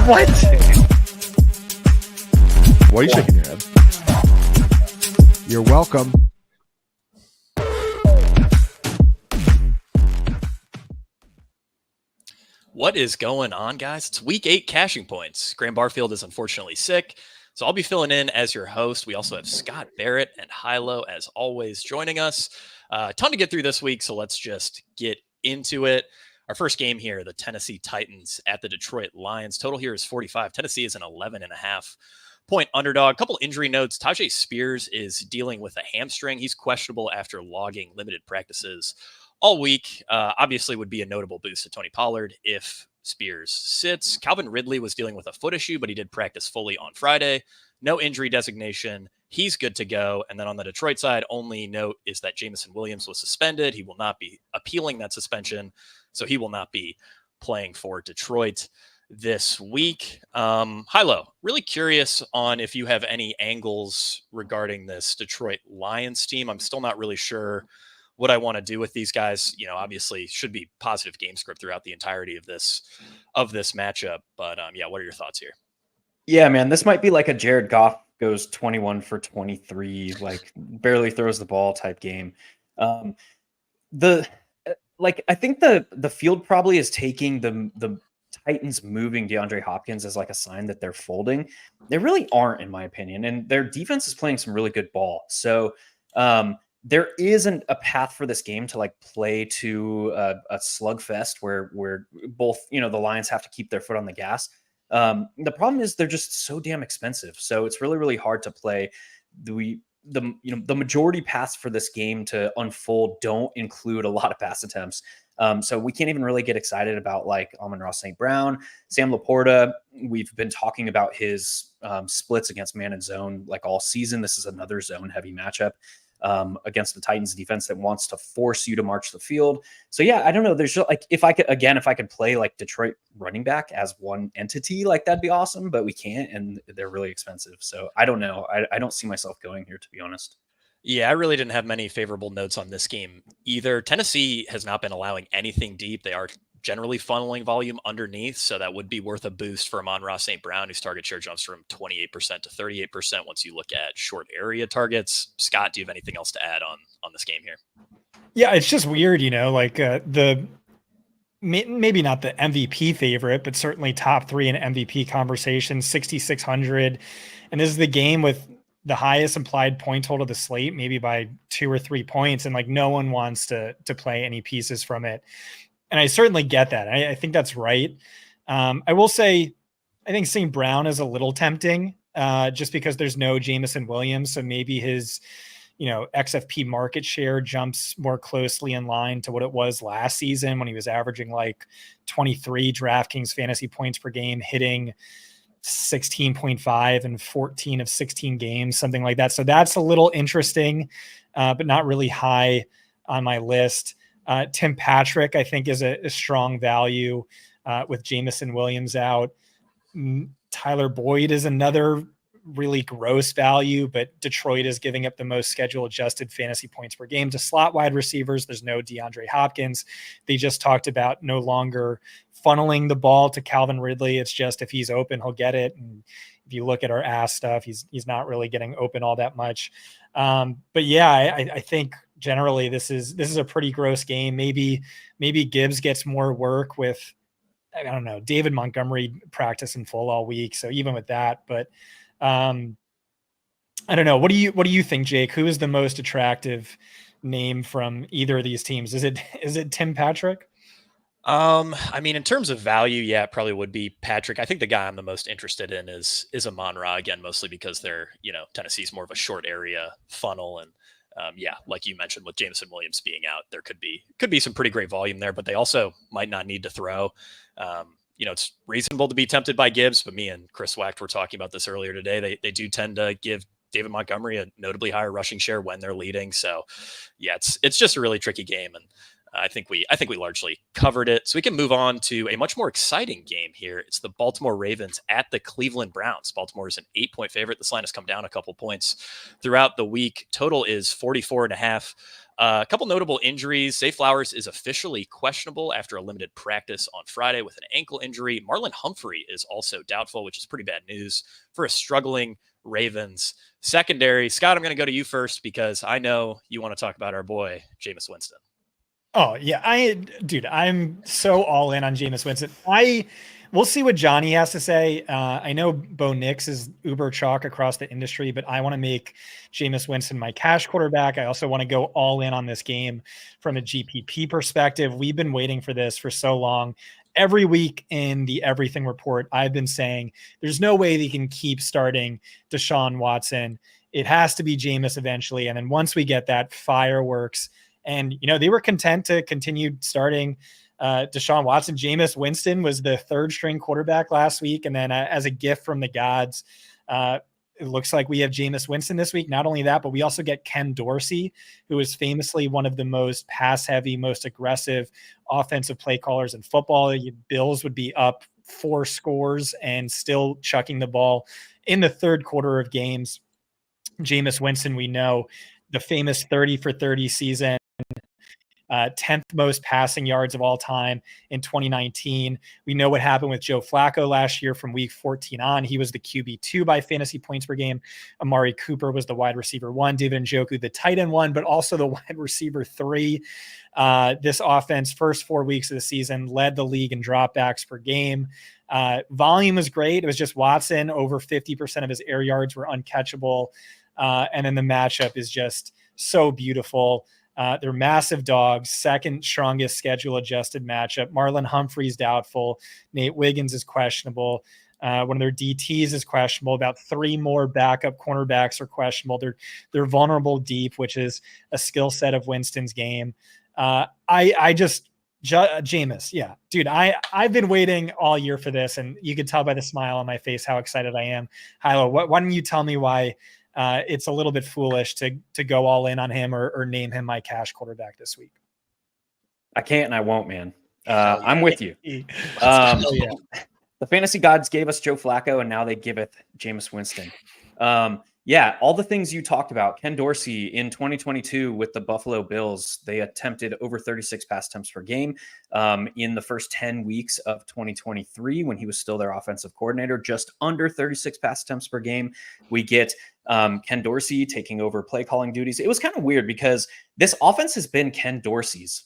What? Why are you shaking your head? You're welcome. What is going on, guys? It's week 8 cashing points. Graham Barfield is unfortunately sick, so I'll be filling in as your host. We also have Scott Barrett and Hilo, as always, joining us. A ton to get through this week, so let's just get into it. Our first game here, the Tennessee Titans at the Detroit Lions. Total here is 45. Tennessee is an 11.5 point underdog. Couple injury notes. Tajay Spears is dealing with a hamstring. He's questionable after logging limited practices all week. Obviously would be a notable boost to Tony Pollard if Spears sits. Calvin Ridley was dealing with a foot issue, but he did practice fully on Friday. No injury designation. He's good to go. And then on the Detroit side, only note is that Jameson Williams was suspended. He will not be appealing that suspension, so he will not be playing for Detroit this week. Hilo, really curious on if you have any angles regarding this Detroit Lions team. I'm still not really sure what I want to do with these guys. You know, obviously should be positive game script throughout the entirety of this matchup. But yeah, what are your thoughts here? Yeah, man, this might be like a Jared Goff goes 21 for 23, like barely throws the ball type game. I think the field probably is taking the Titans moving DeAndre Hopkins as like a sign that they're folding. They really aren't, in my opinion, and their defense is playing some really good ball. So there isn't a path for this game to like play to a slugfest where both, you know, the Lions have to keep their foot on the gas. The problem is they're just so damn expensive. So it's really, really hard to play. The majority paths for this game to unfold don't include a lot of pass attempts. So we can't even really get excited about like Amon-Ra St. Brown, Sam Laporta. We've been talking about his splits against man and zone like all season. This is another zone heavy matchup against the Titans defense that wants to force you to march the field. So yeah, I don't know. There's just, like, if I could play like Detroit running back as one entity, like that'd be awesome, but we can't, and they're really expensive. So I don't know. I don't see myself going here, to be honest. Yeah, I really didn't have many favorable notes on this game either. Tennessee has not been allowing anything deep. They are generally funneling volume underneath, so that would be worth a boost for Amon-Ra St. Brown, whose target share jumps from 28% to 38% once you look at short area targets. Scott, do you have anything else to add on this game here? Yeah, it's just weird, you know, like maybe not the MVP favorite, but certainly top 3 in MVP conversation, 6,600. And this is the game with the highest implied point total of the slate, maybe by 2 or 3 points. And like no one wants to play any pieces from it. And I certainly get that. I think that's right. I will say, I think St. Brown is a little tempting just because there's no Jameson Williams. So maybe his, you know, XFP market share jumps more closely in line to what it was last season when he was averaging like 23 DraftKings fantasy points per game, hitting 16.5 and 14 of 16 games, something like that. So that's a little interesting, but not really high on my list. Tim Patrick, I think, is a strong value with Jameson Williams out. Tyler Boyd is another really gross value, but Detroit is giving up the most schedule adjusted fantasy points per game to slot wide receivers. There's no DeAndre Hopkins. They just talked about no longer funneling the ball to Calvin Ridley. It's just if he's open, he'll get it. And if you look at our ass stuff, he's not really getting open all that much. But yeah, I think generally this is a pretty gross game. Maybe Gibbs gets more work with, I don't know, David Montgomery practice in full all week. So even with that, but I don't know. What do you think, Jake? Who is the most attractive name from either of these teams? Is it Tim Patrick? I mean, in terms of value, yeah, it probably would be Patrick. I think the guy I'm the most interested in is Amon-Ra, again, mostly because they're, you know, Tennessee's more of a short area funnel. And yeah, like you mentioned with Jameson Williams being out, there could be some pretty great volume there, but they also might not need to throw. You know, it's reasonable to be tempted by Gibbs, but me and Chris Wacht were talking about this earlier today. They do tend to give David Montgomery a notably higher rushing share when they're leading. So yeah, it's just a really tricky game. And I think we largely covered it. So we can move on to a much more exciting game here. It's the Baltimore Ravens at the Cleveland Browns. Baltimore is an 8-point favorite. This line has come down a couple points throughout the week. Total is 44.5. A couple notable injuries. Zay Flowers is officially questionable after a limited practice on Friday with an ankle injury. Marlon Humphrey is also doubtful, which is pretty bad news for a struggling Ravens secondary. Scott, I'm going to go to you first because I know you want to talk about our boy, Jameis Winston. Oh yeah, I'm so all in on Jameis Winston. We'll see what Johnny has to say. I know Bo Nix is uber chalk across the industry, but I want to make Jameis Winston my cash quarterback. I also want to go all in on this game from a GPP perspective. We've been waiting for this for so long. Every week in the Everything Report, I've been saying there's no way they can keep starting Deshaun Watson. It has to be Jameis eventually. And then once we get that, fireworks. And, they were content to continue starting Deshaun Watson. Jameis Winston was the third string quarterback last week. And then as a gift from the gods, it looks like we have Jameis Winston this week. Not only that, but we also get Ken Dorsey, who is famously one of the most pass heavy, most aggressive offensive play callers in football. The Bills would be up 4 scores and still chucking the ball in the third quarter of games. Jameis Winston, we know the famous 30 for 30 season. 10th most passing yards of all time in 2019. We know what happened with Joe Flacco last year from week 14 on. He was the QB2 by fantasy points per game. Amari Cooper was the wide receiver 1, David Njoku, the tight end 1, but also the wide receiver 3. This offense, first 4 weeks of the season, led the league in dropbacks per game. Volume was great. It was just Watson. Over 50% of his air yards were uncatchable. And then the matchup is just so beautiful. They're massive dogs, second strongest schedule adjusted matchup. Marlon Humphrey's doubtful. Nate Wiggins is questionable. One of their DTs is questionable. About 3 more backup cornerbacks are questionable. They're vulnerable deep, which is a skill set of Winston's game. Jameis. Yeah, dude, I've been waiting all year for this, and you could tell by the smile on my face how excited I am. Hilo, why don't you tell me why it's a little bit foolish to go all in on him or name him my cash quarterback this week? I can't and I won't, man. I'm with you. The fantasy gods gave us Joe Flacco, and now they giveth Jameis Winston. Yeah, all the things you talked about. Ken Dorsey in 2022 with the Buffalo Bills, they attempted over 36 pass attempts per game. In the first 10 weeks of 2023, when he was still their offensive coordinator, just under 36 pass attempts per game. We get Ken Dorsey taking over play calling duties. It was kind of weird because this offense has been Ken Dorsey's.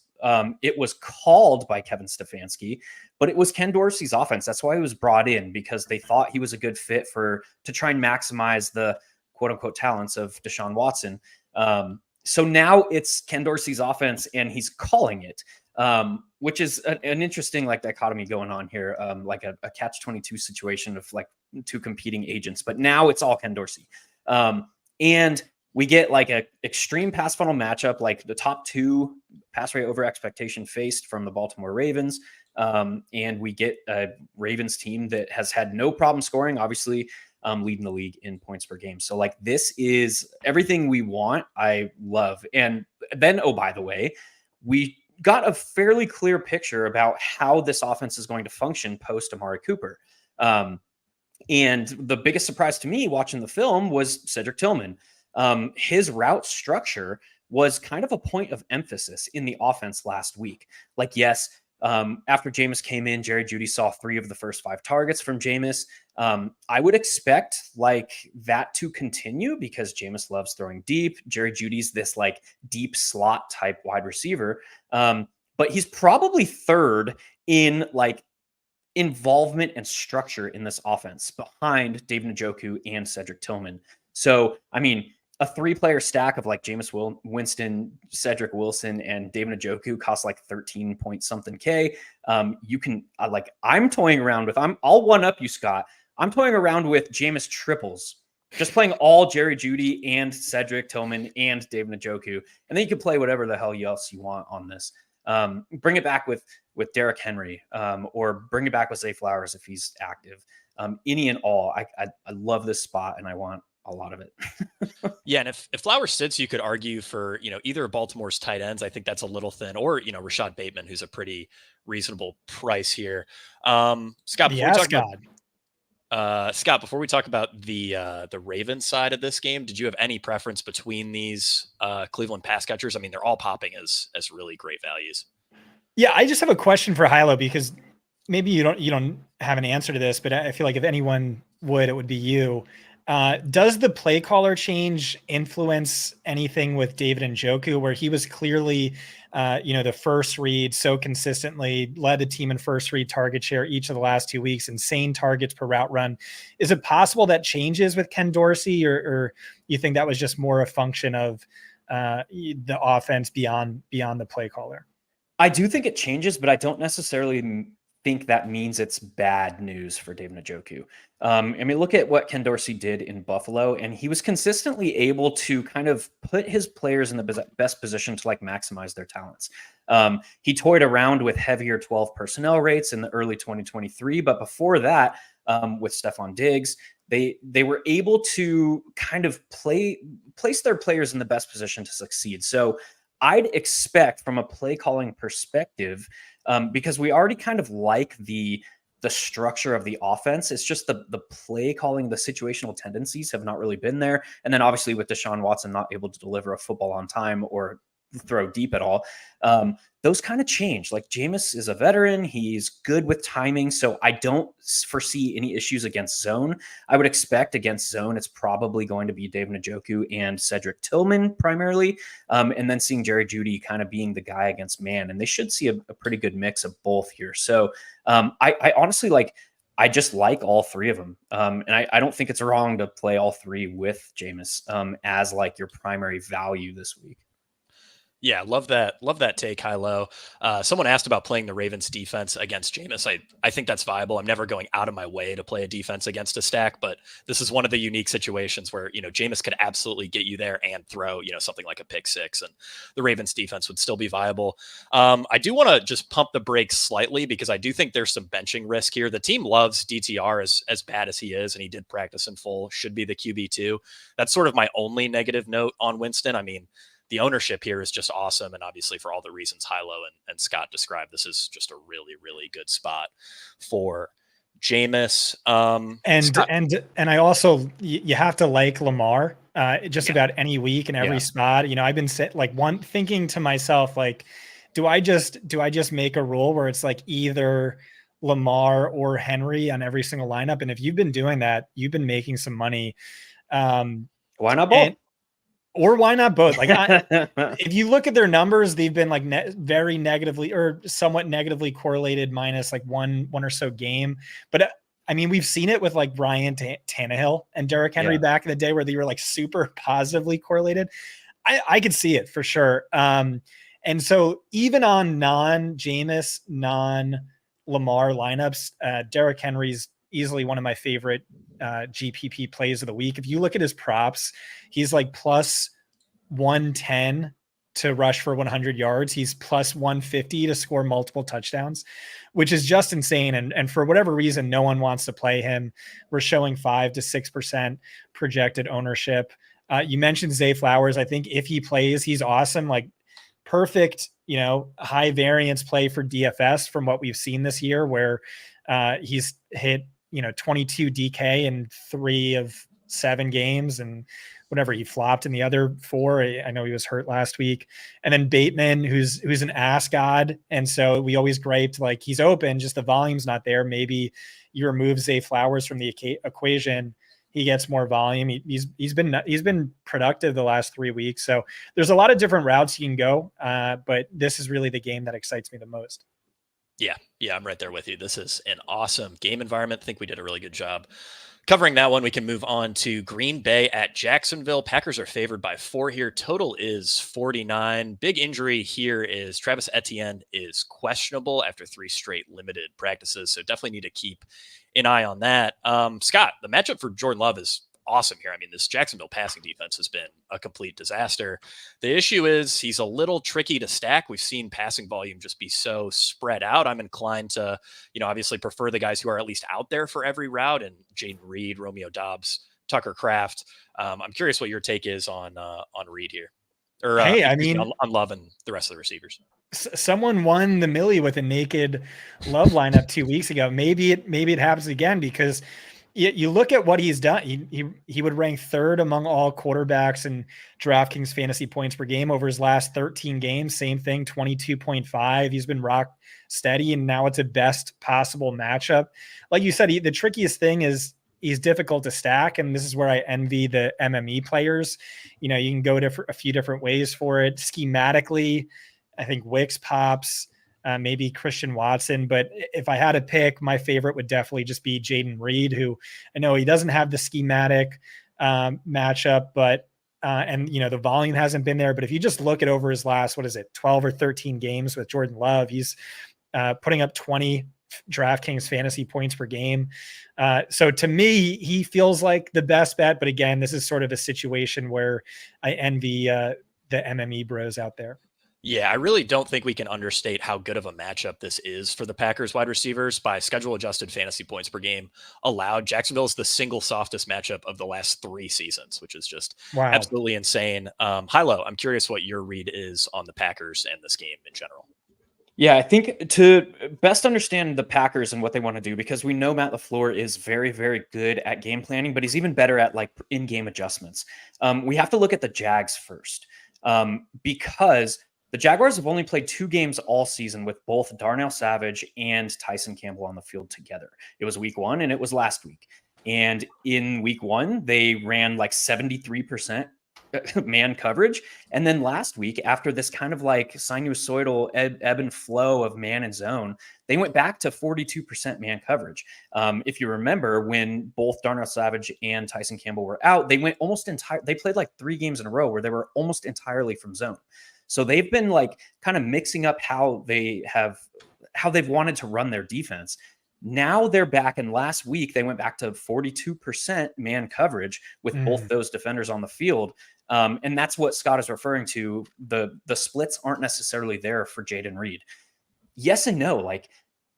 It was called by Kevin Stefanski, but it was Ken Dorsey's offense. That's why he was brought in, because they thought he was a good fit to try and maximize the quote unquote talents of Deshaun Watson. So now it's Ken Dorsey's offense and he's calling it, which is an interesting dichotomy going on here. Like a catch-22 situation of like 2 competing agents, but now it's all Ken Dorsey. And we get like a extreme pass funnel matchup, like the top 2 pass rate over expectation faced from the Baltimore Ravens. And we get a Ravens team that has had no problem scoring, obviously leading the league in points per game. So like this is everything we want. I love. And then, oh, by the way, we got a fairly clear picture about how this offense is going to function post Amari Cooper. And the biggest surprise to me watching the film was Cedric Tillman. His route structure was kind of a point of emphasis in the offense last week. Like, yes, after Jameis came in, Jerry Jeudy saw 3 of the first 5 targets from Jameis. I would expect like that to continue because Jameis loves throwing deep. Jerry Jeudy's this like deep slot type wide receiver. But he's probably 3rd in like involvement and structure in this offense behind David Njoku and Cedric Tillman. So, I mean, a 3-player stack of like Jameis Winston, Cedric Wilson, and David Njoku costs like 13 point something K. You can I'm toying around with, I'll one up you, Scott. I'm toying around with Jameis triples, just playing all Jerry Jeudy and Cedric Tillman and David Njoku. And then you can play whatever the hell else you want on this. Bring it back with Derrick Henry, or bring it back with Zay Flowers if he's active. Any and all. I love this spot and I want a lot of it. Yeah. And if Flowers sits, you could argue for, either of Baltimore's tight ends. I think that's a little thin, or, Rashad Bateman, who's a pretty reasonable price here. Scott, before we talk about Scott, before we talk about the Ravens side of this game, did you have any preference between these Cleveland pass catchers? I mean, they're all popping as really great values. Yeah, I just have a question for Hilo, because maybe you don't have an answer to this, but I feel like if anyone would, it would be you. Does the play caller change influence anything with David Njoku, where he was clearly, the first read so consistently, led the team in first read target share each of the last 2 weeks, insane targets per route run? Is it possible that changes with Ken Dorsey, or you think that was just more a function of the offense beyond the play caller? I do think it changes, but I don't necessarily think that means it's bad news for David Njoku. I mean, look at what Ken Dorsey did in Buffalo, and he was consistently able to kind of put his players in the best position to like maximize their talents. He toyed around with heavier 12 personnel rates in the early 2023, but before that, with Stephon Diggs, they were able to kind of place their players in the best position to succeed. So I'd expect from a play calling perspective, because we already kind of like the structure of the offense. It's just the play calling, the situational tendencies have not really been there. And then obviously with Deshaun Watson not able to deliver a football on time or throw deep at all, those kind of change. Like Jameis is a veteran. He's good with timing. So I don't foresee any issues against zone. I would expect against zone, it's probably going to be David Njoku and Cedric Tillman primarily. And then seeing Jerry Jeudy kind of being the guy against man. And they should see a pretty good mix of both here. So I honestly I just like all three of them. And I don't think it's wrong to play all three with Jameis as like your primary value this week. Yeah, love that take, Hilo. Someone asked about playing the Ravens defense against Jameis. I think that's viable. I'm never going out of my way to play a defense against a stack, but this is one of the unique situations where, Jameis could absolutely get you there and throw, something like a pick six, and the Ravens defense would still be viable. I do want to just pump the brakes slightly, because I do think there's some benching risk here. The team loves DTR as bad as he is, and he did practice in full, should be the QB2. That's sort of my only negative note on Winston. I mean, the ownership here is just awesome. And obviously for all the reasons Hilo and Scott described, this is just a really, really good spot for Jameis. And I also, you have to like Lamar about any week and every spot. I've been thinking to myself, like, do I just make a rule where it's like either Lamar or Henry on every single lineup? And if you've been doing that, you've been making some money. Why not both? Or why not both? Like, if you look at their numbers, they've been like very negatively or somewhat negatively correlated, minus like one or so game. But I mean, we've seen it with like Ryan Tannehill and Derrick Henry back in the day, where they were like super positively correlated. I could see it for sure. And so even on non-Jameis, non-Lamar lineups, Derrick Henry's easily one of my favorite GPP plays of the week. If you look at his props, he's like plus 110 to rush for 100 yards. He's plus 150 to score multiple touchdowns, which is just insane. And for whatever reason, no one wants to play him. We're showing 5 to 6% projected ownership. You mentioned Zay Flowers. I think if he plays, he's awesome. Like perfect, high variance play for DFS from what we've seen this year, where he's hit 22 DK in 3 of 7 games, and whatever he flopped in the other 4. I know he was hurt last week. And then Bateman, who's an ass god. And so we always griped, like, he's open, just the volume's not there. Maybe you remove Zay Flowers from the equation, he gets more volume. He's been productive the last 3 weeks. So there's a lot of different routes you can go. But this is really the game that excites me the most. Yeah, I'm right there with you. This is an awesome game environment. I think we did a really good job covering that one. We can move on to Green Bay at Jacksonville. Packers are favored by 4 here. Total is 49. Big injury here is Travis Etienne is questionable after 3 straight limited practices. So definitely need to keep an eye on that. Scott, the matchup for Jordan Love is awesome here. I mean, this Jacksonville passing defense has been a complete disaster. The issue is he's a little tricky to stack. We've seen passing volume just be so spread out. I'm inclined to, obviously prefer the guys who are at least out there for every route, and Jaden Reed, Romeo Doubs, Tucker Kraft. I'm curious what your take is on Reed here, or on Love and the rest of the receivers. Someone won the Millie with a naked Love lineup 2 weeks ago. Maybe it happens again, because You look at what he's done. He would rank third among all quarterbacks in DraftKings fantasy points per game over his last 13 games. Same thing, 22.5. He's been rock steady, and now it's a best possible matchup. Like you said, the trickiest thing is he's difficult to stack, and this is where I envy the MME players. You can go a few different ways for it. Schematically, I think Wicks pops. Maybe Christian Watson, but if I had to pick, my favorite would definitely just be Jaden Reed, who I know he doesn't have the schematic matchup, but the volume hasn't been there. But if you just look at over his last, 12 or 13 games with Jordan Love, he's putting up 20 DraftKings fantasy points per game. So to me, he feels like the best bet. But again, this is sort of a situation where I envy the MME bros out there. Yeah, I really don't think we can understate how good of a matchup this is for the Packers wide receivers. By schedule adjusted fantasy points per game allowed, Jacksonville is the single softest matchup of the last 3 seasons, which is just absolutely insane. Hilo, I'm curious what your read is on the Packers and this game in general. Yeah, I think to best understand the Packers and what they want to do, because we know Matt LaFleur is very, very good at game planning, but he's even better at like in-game adjustments. We have to look at the Jags first, because the Jaguars have only played 2 games all season with both Darnell Savage and Tyson Campbell on the field together. It was week 1 and it was last week. And in week 1, they ran like 73% man coverage. And then last week, after this kind of like sinusoidal ebb and flow of man and zone, they went back to 42% man coverage. If you remember, when both Darnell Savage and Tyson Campbell were out, they went they played like 3 games in a row where they were almost entirely from zone. So they've been like kind of mixing up how they've wanted to run their defense. Now they're back, and last week they went back to 42% man coverage with both those defenders on the field. And that's what Scott is referring to. The splits aren't necessarily there for Jaden Reed. Yes and no. Like,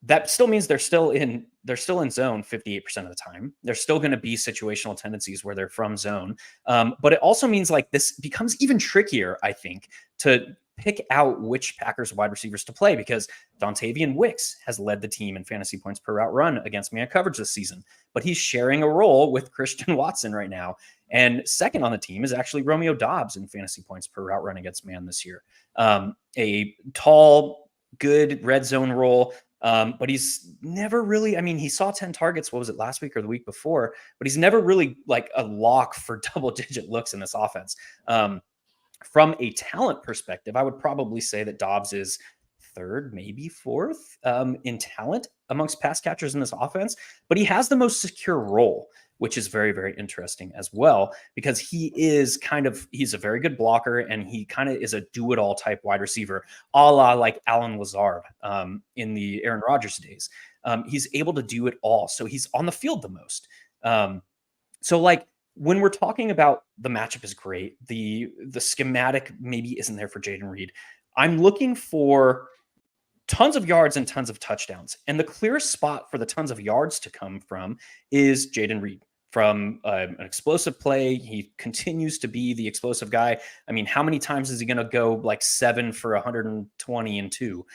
that still means they're still in zone 58% of the time. There's still going to be situational tendencies where they're from zone. But it also means like this becomes even trickier, I think, to pick out which Packers wide receivers to play, because Dontavian Wicks has led the team in fantasy points per route run against man coverage this season, but he's sharing a role with Christian Watson right now. And second on the team is actually Romeo Doubs in fantasy points per route run against man this year. A tall, good red zone role. But he's never really, he saw 10 targets, what was it, last week or the week before, but he's never really like a lock for double-digit looks in this offense. From a talent perspective, I would probably say that Doubs is 3rd, maybe 4th in talent amongst pass catchers in this offense, but he has the most secure role, which is very, very interesting as well, because he's a very good blocker, and he kind of is a do-it-all type wide receiver, a la like Alan Lazard in the Aaron Rodgers days. He's able to do it all. So he's on the field the most. So like, when we're talking about the matchup is great, the schematic maybe isn't there for Jaden Reed. I'm looking for tons of yards and tons of touchdowns. And the clearest spot for the tons of yards to come from is Jaden Reed. From an explosive play, he continues to be the explosive guy. How many times is he going to go like 7 for 120 and 2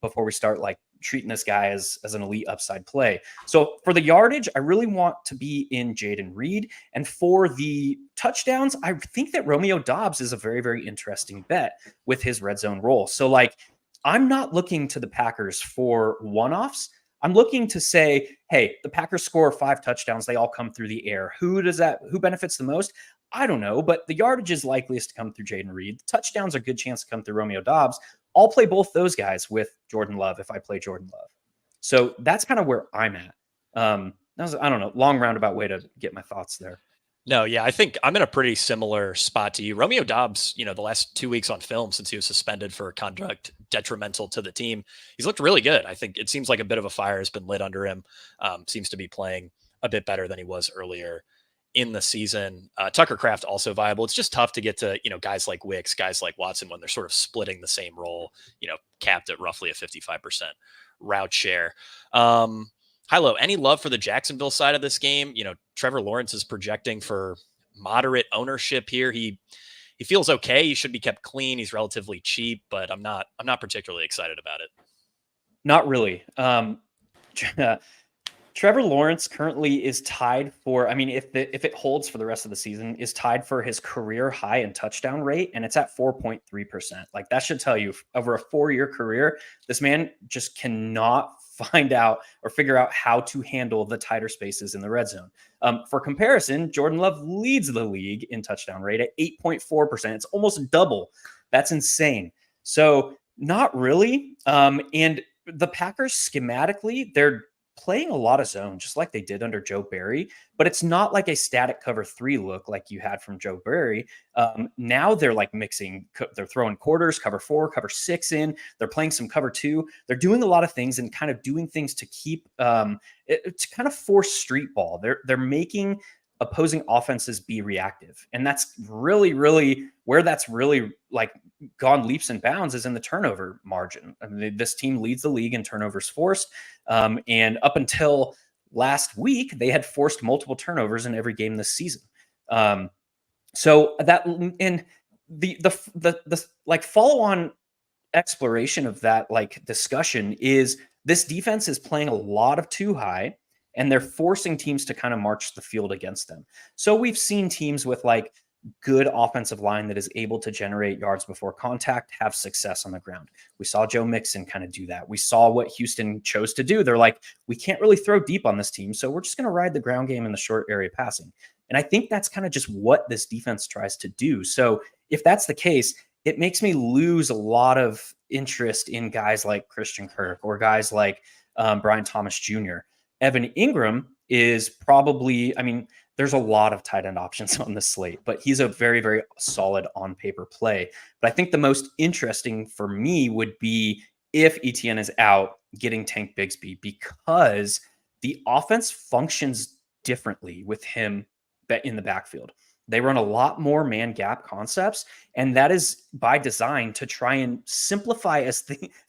before we start like treating this guy as an elite upside play? So for the yardage, I really want to be in Jaden Reed. And for the touchdowns, I think that Romeo Doubs is a very, very interesting bet with his red zone role. So like, I'm not looking to the Packers for one-offs. I'm looking to say, hey, the Packers score 5 touchdowns. They all come through the air. Who benefits the most? I don't know, but the yardage is likeliest to come through Jaden Reed. The touchdowns are a good chance to come through Romeo Doubs. I'll play both those guys with Jordan Love if I play Jordan Love. So that's kind of where I'm at. That was, I don't know, long roundabout way to get my thoughts there. No, yeah, I think I'm in a pretty similar spot to you. Romeo Doubs, the last 2 weeks on film since he was suspended for conduct detrimental to the team, he's looked really good. I think it seems like a bit of a fire has been lit under him. Seems to be playing a bit better than he was earlier in the season. Tucker Kraft also viable. It's just tough to get to, guys like Wicks, guys like Watson when they're sort of splitting the same role, capped at roughly a 55% route share. Hilo, any love for the Jacksonville side of this game? Trevor Lawrence is projecting for moderate ownership here. He feels okay. He should be kept clean. He's relatively cheap, but I'm not particularly excited about it. Not really. Trevor Lawrence currently is tied for, I mean, if it holds for the rest of the season, is tied for his career high in touchdown rate, and it's at 4.3%. Like, that should tell you, over a 4-year career, this man just cannot find out or figure out how to handle the tighter spaces in the red zone. For comparison, Jordan Love leads the league in touchdown rate at 8.4%. It's almost double. That's insane. So not really. And the Packers schematically, they're playing a lot of zone, just like they did under Joe Barry, but it's not like a static cover 3 look like you had from Joe Barry. Now they're like mixing, they're throwing quarters, cover 4, cover 6 in, they're playing some cover 2. They're doing a lot of things and kind of doing things to keep, to kind of force street ball. They're making opposing offenses be reactive. And that's really, really where that's really like gone leaps and bounds is in the turnover margin. I mean, this team leads the league in turnovers forced. And up until last week, they had forced multiple turnovers in every game this season. So that, and the like follow on exploration of that like discussion is this defense is playing a lot of too high, and they're forcing teams to kind of march the field against them. So we've seen teams with like good offensive line that is able to generate yards before contact have success on the ground. We saw Joe Mixon kind of do that. We saw what Houston chose to do. They're like, we can't really throw deep on this team, so we're just going to ride the ground game in the short area passing. And I think that's kind of just what this defense tries to do. So if that's the case, it makes me lose a lot of interest in guys like Christian Kirk or guys like Brian Thomas Jr. Evan Ingram is probably, I mean, there's a lot of tight end options on the slate, but he's a very, very solid on paper play. But I think the most interesting for me would be if ETN is out, getting Tank Bigsby, because the offense functions differently with him in the backfield. They run a lot more man gap concepts, and that is by design to try and simplify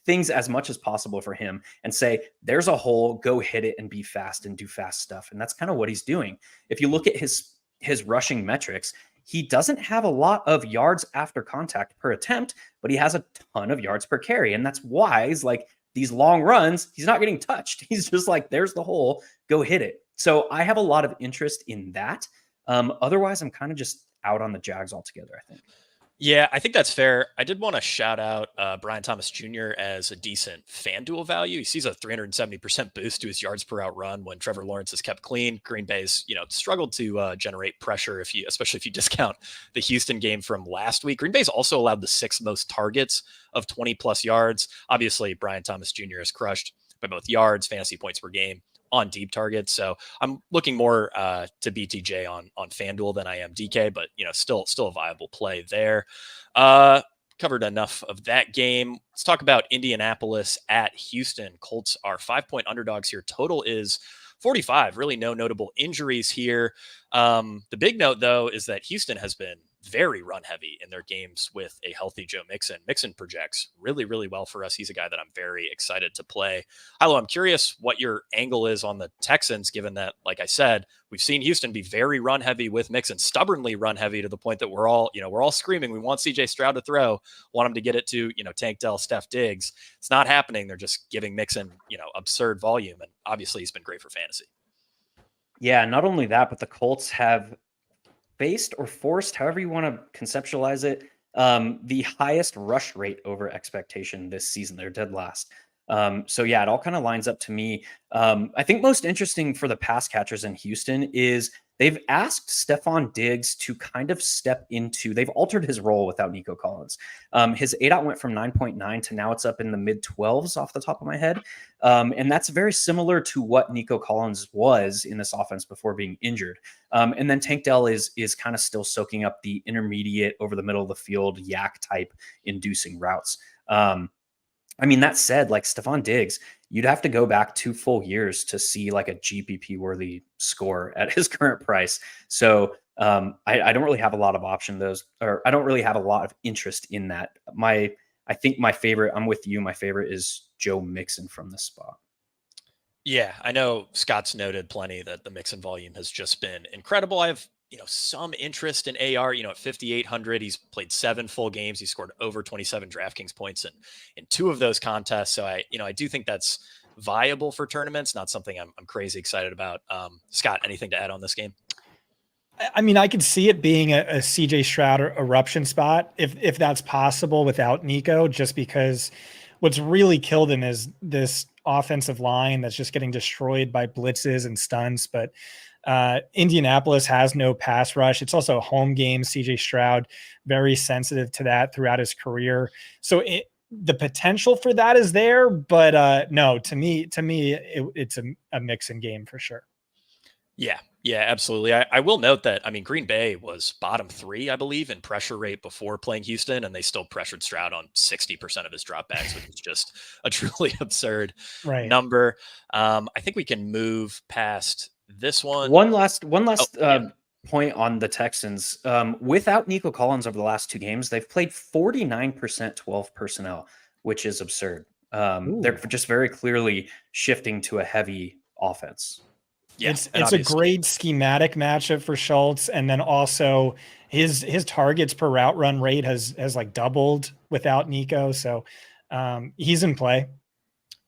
things as much as possible for him and say, there's a hole, go hit it and be fast and do fast stuff. And that's kind of what he's doing. If you look at his rushing metrics, he doesn't have a lot of yards after contact per attempt, but he has a ton of yards per carry. And that's why he's like these long runs, he's not getting touched. He's just like, there's the hole, go hit it. So I have a lot of interest in that. Otherwise, I'm kind of just out on the Jags altogether, I think. Yeah, I think that's fair. I did want to shout out Brian Thomas Jr. as a decent FanDuel value. He sees a 370% boost to his yards per out run when Trevor Lawrence is kept clean. Green Bay's, struggled to generate pressure especially if you discount the Houston game from last week. Green Bay's also allowed the 6th most targets of 20 plus yards. Obviously, Brian Thomas Jr. is crushed by both yards, fantasy points per game on deep targets. So I'm looking more to BTJ on FanDuel than I am DK, but still a viable play there. Covered enough of that game. Let's talk about Indianapolis at Houston. Colts are 5-point underdogs here. Total is 45. Really no notable injuries here. The big note though is that Houston has been very run heavy in their games with a healthy Joe Mixon. Mixon projects really, really well for us. He's a guy that I'm very excited to play. Hilo, I'm curious what your angle is on the Texans, given that, like I said, we've seen Houston be very run heavy with Mixon, stubbornly run heavy to the point that we're all screaming. We want CJ Stroud to throw, want him to get it to, Tank Dell, Steph Diggs. It's not happening. They're just giving Mixon, absurd volume. And obviously he's been great for fantasy. Yeah. Not only that, but the Colts have faced or forced, however you want to conceptualize it, the highest rush rate over expectation this season. They're dead last. So yeah, it all kind of lines up to me. I think most interesting for the pass catchers in Houston is they've asked Stephon Diggs to kind of step into, they've altered his role without Nico Collins. His ADOT went from 9.9 to now it's up in the mid 12s off the top of my head. And that's very similar to what Nico Collins was in this offense before being injured. And then Tank Dell is kind of still soaking up the intermediate over the middle of the field yak type inducing routes. I mean, that said, like Stephon Diggs, you'd have to go back 2 full years to see like a GPP worthy score at his current price. So I don't really have a lot of I don't really have a lot of interest in that. I think my favorite, I'm with you. My favorite is Joe Mixon from this spot. Yeah, I know Scott's noted plenty that the Mixon volume has just been incredible. I have some interest in AR, at 5,800, he's played 7 full games. He scored over 27 DraftKings points in 2 of those contests. So I do think that's viable for tournaments. Not something I'm crazy excited about. Scott, anything to add on this game? I mean, I could see it being a CJ Stroud eruption spot if that's possible without Nico, just because what's really killed him is this offensive line that's just getting destroyed by blitzes and stunts. But Indianapolis has no pass rush. It's also a home game. CJ Stroud, very sensitive to that throughout his career. So the potential for that is there, but no, to me, it's a mixing game for sure. Yeah, absolutely. I will note that, I mean, Green Bay was bottom 3, I believe, in pressure rate before playing Houston, and they still pressured Stroud on 60% of his dropbacks, which is just a truly absurd number. I think we can move past this one. One last point on the Texans. Without Nico Collins over the last 2 games, they've played 49% 12 personnel, which is absurd. They're just very clearly shifting to a heavy offense. Yeah, it's a great schematic matchup for Schultz, and then also his targets per route run rate has like doubled without Nico, so he's in play.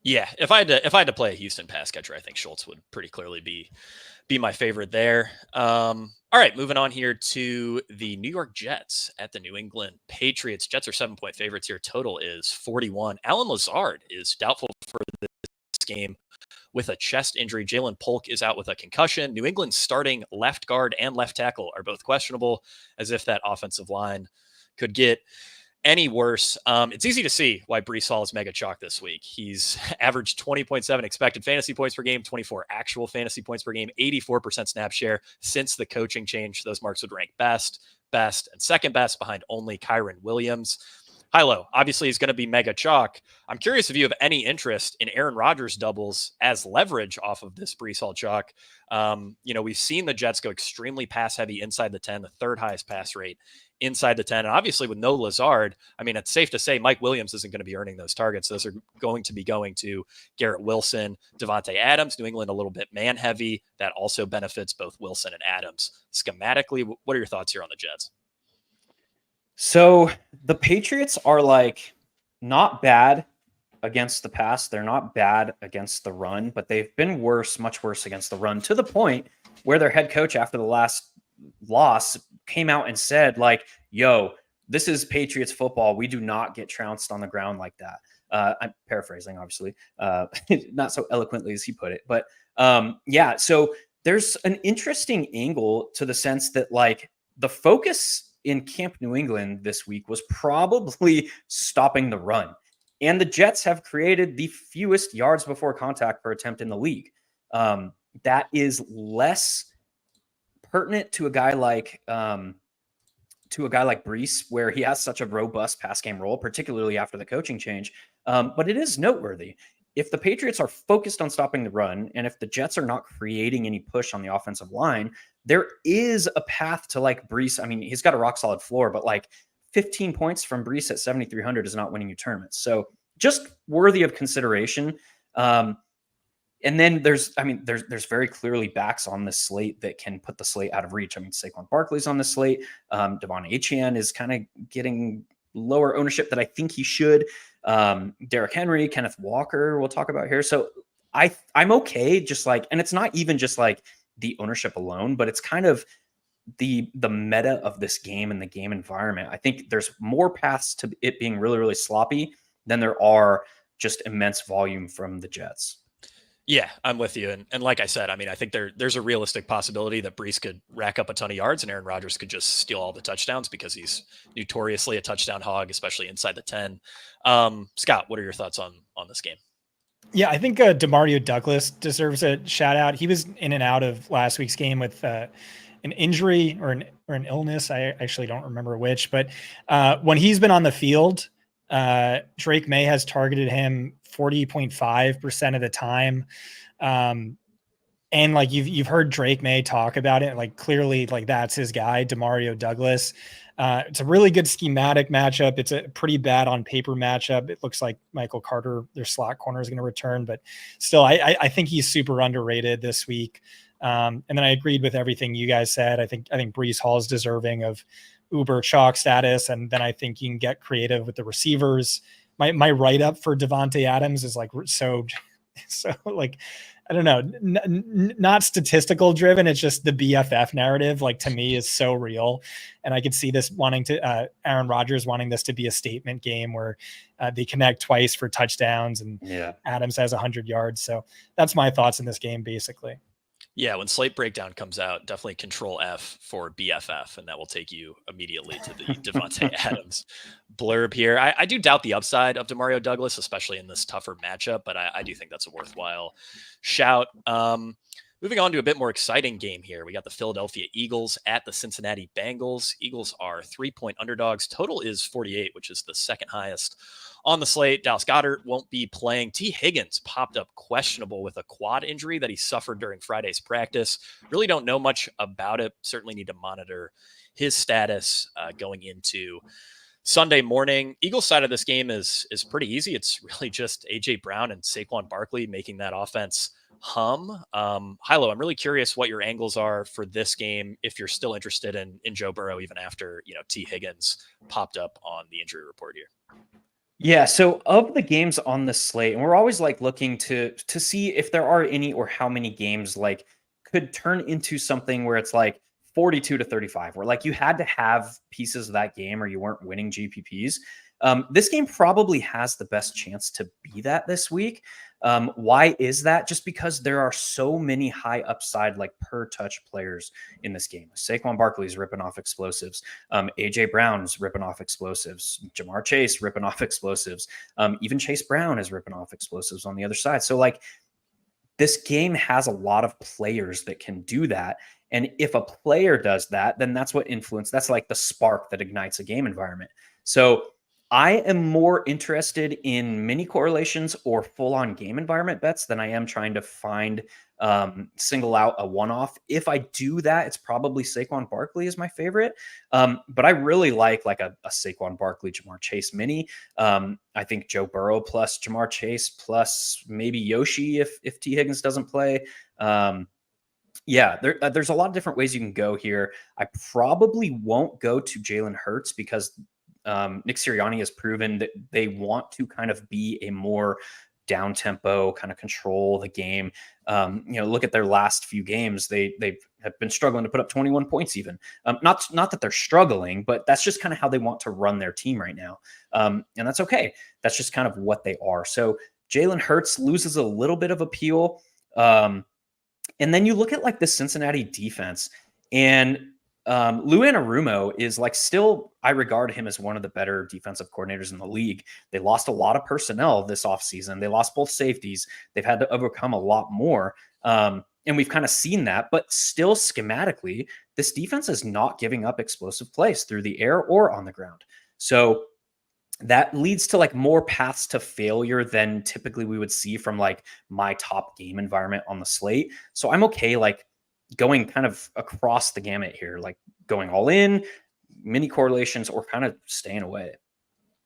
Yeah, if I had to play a Houston pass catcher, I think Schultz would pretty clearly be my favorite there. All right, moving on here to the New York Jets at the New England Patriots. Jets are 7-point favorites here. Total is 41. Alan Lazard is doubtful for this game with a chest injury. Jalen Polk is out with a concussion. New England's starting left guard and left tackle are both questionable, as if that offensive line could get any worse. It's easy to see why Breece Hall is mega chalk this week. He's averaged 20.7 expected fantasy points per game, 24 actual fantasy points per game, 84% snap share. Since the coaching change, those marks would rank best, and second best behind only Kyron Williams. Hilo, obviously, is going to be mega chalk. I'm curious if you have any interest in Aaron Rodgers doubles as leverage off of this Breece Hall chalk. We've seen the Jets go extremely pass heavy inside the 10, the third highest pass rate inside the 10. And obviously with no Lazard, I mean, it's safe to say Mike Williams isn't going to be earning those targets. Those are going to be going to Garrett Wilson, Devontae Adams. New England a little bit man heavy. That also benefits both Wilson and Adams. Schematically, what are your thoughts here on the Jets? So the Patriots are like not bad against the pass. They're not bad against the run, but they've been worse, much worse against the run, to the point where their head coach after the last loss came out and said, like, yo, this is Patriots football. We do not get trounced on the ground like that. I'm paraphrasing, obviously, not so eloquently as he put it. But yeah, so there's an interesting angle to the sense that like the focus in Camp New England this week was probably stopping the run. And the Jets have created the fewest yards before contact per attempt in the league. That is less pertinent to a guy like Breece, where he has such a robust pass game role, particularly after the coaching change. But it is noteworthy. If the Patriots are focused on stopping the run, and if the Jets are not creating any push on the offensive line, there is a path to like Breece. I mean, he's got a rock solid floor, but like 15 points from Breece at 7,300 is not winning you tournaments. So just worthy of consideration. And then there's very clearly backs on this slate that can put the slate out of reach. I mean, Saquon Barkley's on the slate. Devon Achane is kind of getting lower ownership that I think he should. Derrick Henry, Kenneth Walker, we'll talk about here. So I'm okay. Just like, and it's not even just like the ownership alone, but it's kind of the meta of this game and the game environment. I think there's more paths to it being really, really sloppy than there are just immense volume from the Jets. Yeah, I'm with you. And like I said, I mean, I think there's a realistic possibility that Breece could rack up a ton of yards and Aaron Rodgers could just steal all the touchdowns because he's notoriously a touchdown hog, especially inside the 10. Scott, what are your thoughts on this game? Yeah, I think Demario Douglas deserves a shout out. He was in and out of last week's game with an injury or an illness. I actually don't remember which, but when he's been on the field, Drake May has targeted him 40.5% of the time. And like you've heard Drake May talk about it, like clearly like that's his guy, Demario Douglas. It's a really good schematic matchup. It's a pretty bad on paper matchup. It looks like Michael Carter, their slot corner, is going to return, but still, I think he's super underrated this week. And then I agreed with everything you guys said. I think Breece Hall is deserving of uber chalk status. And then I think you can get creative with the receivers. My write-up for Devontae Adams is like so So like, I don't know, not statistical driven. It's just the BFF narrative, like to me is so real. And I could see this wanting to, Aaron Rodgers wanting this to be a statement game where they connect twice for touchdowns and Adams has 100 yards. So that's my thoughts in this game, basically. Yeah, when Slate Breakdown comes out, definitely Control F for BFF, and that will take you immediately to the Devontae Adams blurb here. I do doubt the upside of Demario Douglas, especially in this tougher matchup, but I do think that's a worthwhile shout. Moving on to a bit more exciting game here. We got the Philadelphia Eagles at the Cincinnati Bengals. Eagles are 3-point underdogs. Total is 48, which is the second highest on the slate. Dallas Goedert won't be playing. T. Higgins popped up questionable with a quad injury that he suffered during Friday's practice. Really don't know much about it. Certainly need to monitor his status going into Sunday morning. Eagles side of this game is pretty easy. It's really just A.J. Brown and Saquon Barkley making that offense hum. Hilo, I'm really curious what your angles are for this game if you're still interested in Joe Burrow even after T. Higgins popped up on the injury report here. Yeah, so of the games on the slate, and we're always like looking to see if there are any or how many games like could turn into something where it's like 42-35, where like you had to have pieces of that game or you weren't winning GPPs. This game probably has the best chance to be that this week. Why is that? Just because there are so many high upside, like per touch players in this game. Saquon Barkley's ripping off explosives. AJ Brown's ripping off explosives. Jamar Chase ripping off explosives. Even Chase Brown is ripping off explosives on the other side. So like this game has a lot of players that can do that. And if a player does that, then that's what that's like the spark that ignites a game environment. So I am more interested in mini correlations or full-on game environment bets than I am trying to find single out a one-off. If I do that, it's probably Saquon Barkley is my favorite. But I really like a Saquon Barkley, Jamar Chase mini. I think Joe Burrow plus Jamar Chase plus maybe Yoshi if T. Higgins doesn't play. Yeah, there's a lot of different ways you can go here. I probably won't go to Jalen Hurts because Nick Sirianni has proven that they want to kind of be a more down tempo, kind of control the game. Look at their last few games. They have been struggling to put up 21 points even. Not that they're struggling, but that's just kind of how they want to run their team right now. And that's okay. That's just kind of what they are. So Jalen Hurts loses a little bit of appeal. And then you look at like the Cincinnati defense, and Lou Anarumo is like still, I regard him as one of the better defensive coordinators in the league. They lost a lot of personnel this offseason. They lost both safeties. They've had to overcome a lot more. And we've kind of seen that, but still schematically, this defense is not giving up explosive plays through the air or on the ground. So that leads to like more paths to failure than typically we would see from like my top game environment on the slate. So I'm okay like going kind of across the gamut here, like going all in, mini correlations, or kind of staying away.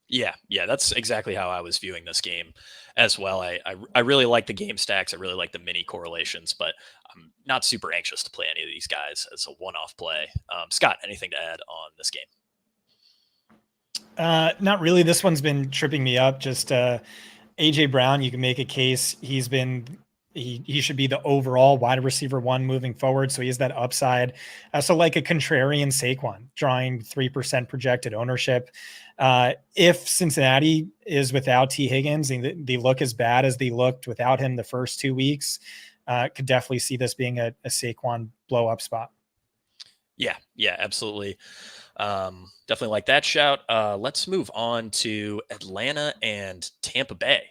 Yeah, that's exactly how I was viewing this game as well. I really like the game stacks. I really like the mini correlations, but I'm not super anxious to play any of these guys as a one-off play. Scott, anything to add on this game? Not really. This one's been tripping me up. Just AJ Brown, you can make a case. He should be the overall wide receiver one moving forward. So he has that upside. So like a contrarian Saquon drawing 3% projected ownership. If Cincinnati is without T. Higgins and they look as bad as they looked without him the first 2 weeks, could definitely see this being a Saquon blow up spot. Yeah, absolutely. Definitely like that shout. Let's move on to Atlanta and Tampa Bay.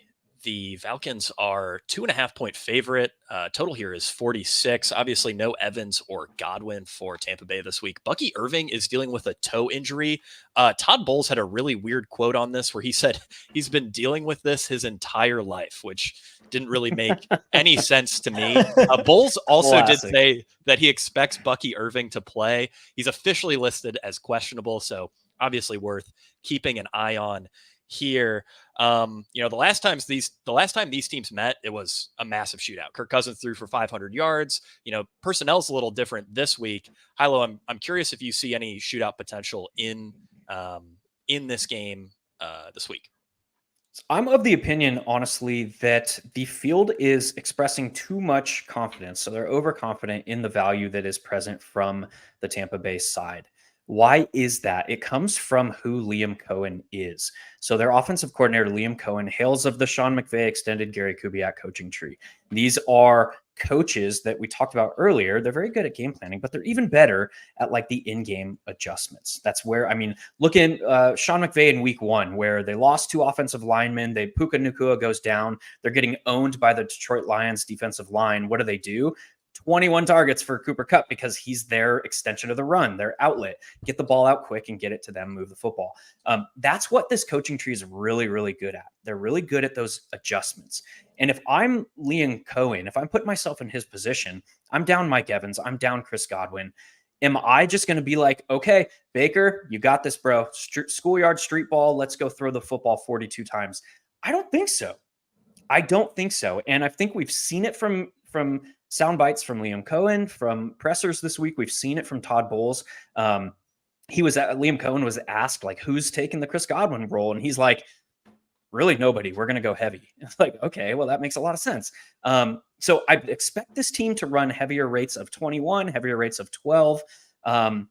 The Falcons are 2.5 point favorite. Total here is 46. Obviously, no Evans or Godwin for Tampa Bay this week. Bucky Irving is dealing with a toe injury. Todd Bowles had a really weird quote on this where he said he's been dealing with this his entire life, which didn't really make any sense to me. Bowles also did say that he expects Bucky Irving to play. He's officially listed as questionable, so obviously worth keeping an eye on here. The last time these teams met, it was a massive shootout. Kirk Cousins threw for 500 yards. Personnel's a little different this week. Hilo, I'm curious if you see any shootout potential in this game this week. I'm of the opinion, honestly, that the field is expressing too much confidence. So they're overconfident in the value that is present from the Tampa Bay side. Why is that? It comes from who Liam Cohen is. So their offensive coordinator, Liam Cohen, hails of the Sean McVay extended Gary Kubiak coaching tree. These are coaches that we talked about earlier. They're very good at game planning, but they're even better at like the in-game adjustments. That's where, I mean, look in Sean McVay in week 1, where they lost 2 offensive linemen. Puka Nacua goes down. They're getting owned by the Detroit Lions defensive line. What do? 21 targets for Cooper Kupp because he's their extension of the run, their outlet. Get the ball out quick and get it to them, move the football. That's what this coaching tree is really, really good at. They're really good at those adjustments. And if I'm Liam Cohen, if I'm putting myself in his position, I'm down Mike Evans, I'm down Chris Godwin. Am I just going to be like, okay, Baker, you got this, bro. Schoolyard street ball. Let's go throw the football 42 times. I don't think so. And I think we've seen it from sound bites from Liam Cohen, from pressers this week. We've seen it from Todd Bowles. Liam Cohen was asked, like, who's taking the Chris Godwin role? And he's like, really nobody. We're going to go heavy. It's like, okay, well, that makes a lot of sense. So I expect this team to run heavier rates of 21, heavier rates of 12. I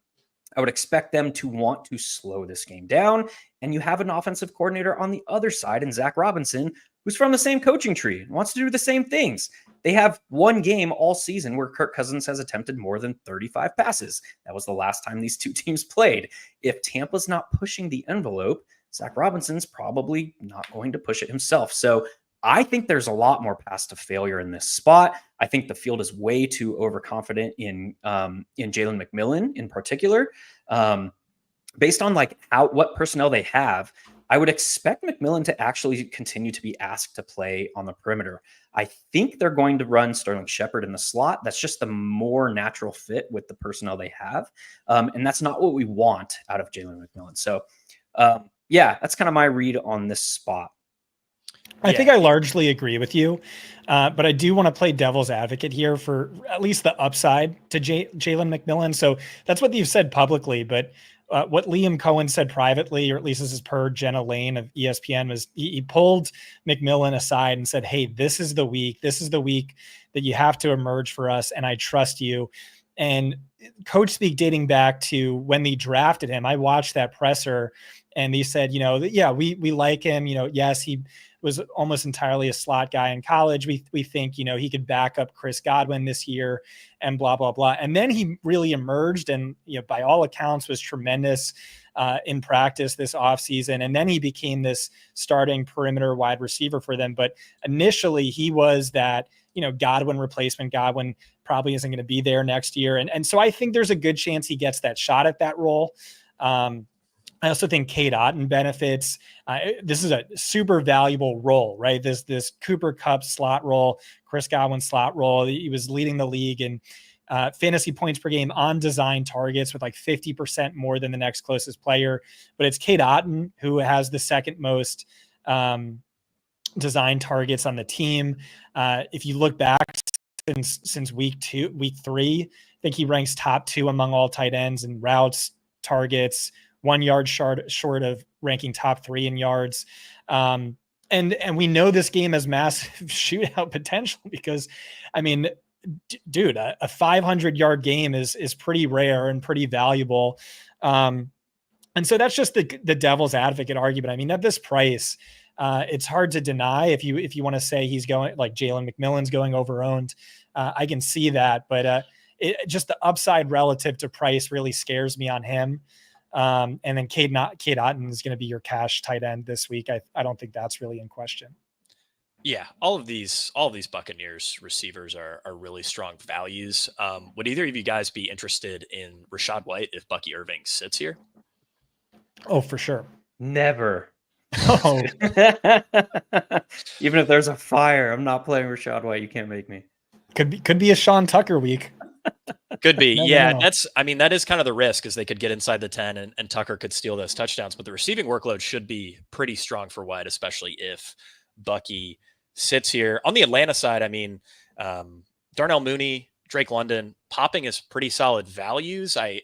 would expect them to want to slow this game down. And you have an offensive coordinator on the other side in Zach Robinson, who's from the same coaching tree and wants to do the same things. They have one game all season where Kirk Cousins has attempted more than 35 passes. That was the last time these two teams played. If Tampa's not pushing the envelope, Zach Robinson's probably not going to push it himself. So I think there's a lot more paths to failure in this spot. I think the field is way too overconfident in Jalen McMillan in particular. Based on like what personnel they have, I would expect McMillan to actually continue to be asked to play on the perimeter. I think they're going to run Sterling Shepard in the slot. That's just the more natural fit with the personnel they have. And that's not what we want out of Jalen McMillan. So yeah, that's kind of my read on this spot. I think I largely agree with you, but I do want to play devil's advocate here for at least the upside to Jalen McMillan. So that's what you've said publicly, but what Liam Cohen said privately, or at least this is per Jenna Lane of ESPN, was he pulled McMillan aside and said, hey, this is the week that you have to emerge for us, and I trust you. And coach speak dating back to when they drafted him, I watched that presser and he said, we like him. Yes, he was almost entirely a slot guy in college. We think, he could back up Chris Godwin this year and blah, blah, blah. And then he really emerged and, by all accounts was tremendous in practice this offseason. And then he became this starting perimeter wide receiver for them. But initially he was that, Godwin replacement. Godwin probably isn't going to be there next year. And so I think there's a good chance he gets that shot at that role. I also think Cade Otton benefits. This is a super valuable role, right? This Cooper Kupp slot role, Chris Godwin slot role. He was leading the league in fantasy points per game on design targets with like 50% more than the next closest player. But it's Cade Otton who has the second most design targets on the team. If you look back since week 3, I think he ranks top 2 among all tight ends in routes, targets, 1 yard short of ranking top 3 in yards. And we know this game has massive shootout potential because, I mean, dude, a 500-yard game is pretty rare and pretty valuable. And so that's just the devil's advocate argument. I mean, at this price, it's hard to deny if you want to say he's going like Jalen McMillan's going over-owned. I can see that, but just the upside relative to price really scares me on him. And then Cade Otton is going to be your cash tight end this week. I don't think that's really in question. Yeah, all of these Buccaneers receivers are really strong values. Would either of you guys be interested in Rachaad White if Bucky Irving sits here? Oh, for sure. Never. Oh. Even if there's a fire, I'm not playing Rachaad White. You can't make me. Could be a Sean Tucker week. Could be. No, yeah. no. That is kind of the risk, is they could get inside the 10 and Tucker could steal those touchdowns, but the receiving workload should be pretty strong for White, especially if Bucky sits here. On the Atlanta side, I mean, Darnell Mooney, Drake London popping is pretty solid values. I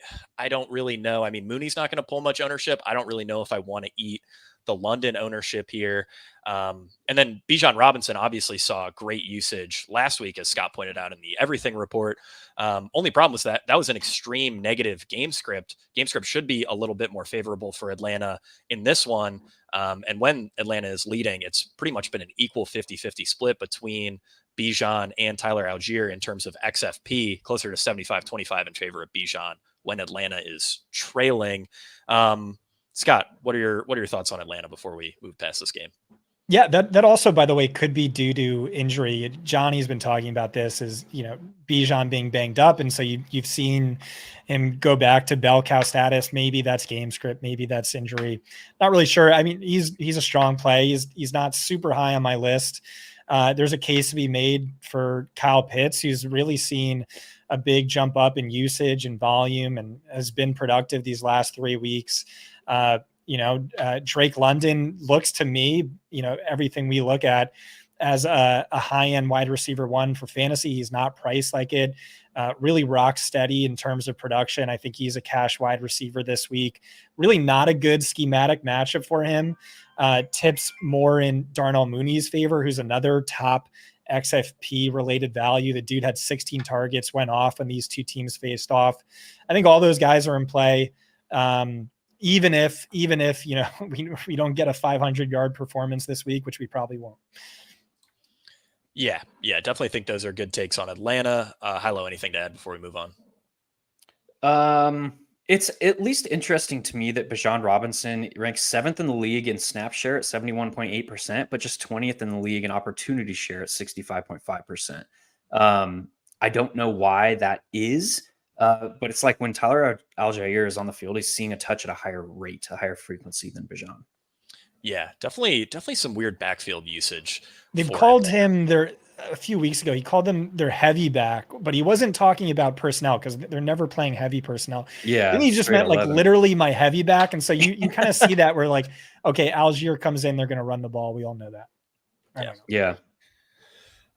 don't really know. I mean, Mooney's not going to pull much ownership. I don't really know if I want to eat the London ownership here. And then Bijan Robinson obviously saw great usage last week, as Scott pointed out in the Everything report. Only problem was that was an extreme negative game script. Game script should be a little bit more favorable for Atlanta in this one. And when Atlanta is leading, it's pretty much been an equal 50-50 split between Bijan and Tyler Algier in terms of XFP, closer to 75-25 in favor of Bijan when Atlanta is trailing. Scott, what are your thoughts on Atlanta before we move past this game? Yeah, that also, by the way, could be due to injury. Johnny's been talking about this, is, Bijan being banged up, and so you've seen him go back to bell cow status. Maybe that's game script, maybe that's injury. Not really sure. I mean, he's a strong play. He's not super high on my list. There's a case to be made for Kyle Pitts, who's really seen a big jump up in usage and volume and has been productive these last 3 weeks. Drake London looks to me, everything we look at, as a high-end wide receiver one for fantasy. He's not priced like it. Really rock steady in terms of production. I think he's a cash wide receiver this week. Really not a good schematic matchup for him. Tips more in Darnell Mooney's favor, who's another top XFP related value. The dude had 16 targets, went off when these two teams faced off. I think all those guys are in play. Even if we don't get a 500-yard performance this week, which we probably won't. Yeah, definitely think those are good takes on Atlanta. Hilo, anything to add before we move on? It's at least interesting to me that Bijan Robinson ranks 7th in the league in snap share at 71.8%, but just 20th in the league in opportunity share at 65.5%. I don't know why that is. But it's like when Tyler Algier is on the field, he's seeing a touch at a higher rate, a higher frequency than Bijan. Yeah, definitely some weird backfield usage. They've called him a few weeks ago. He called them their heavy back, but he wasn't talking about personnel because they're never playing heavy personnel. Yeah. Then he just meant 11. Like literally my heavy back. And so you kind of see that where like, okay, Algier comes in, they're going to run the ball. We all know that. Yeah.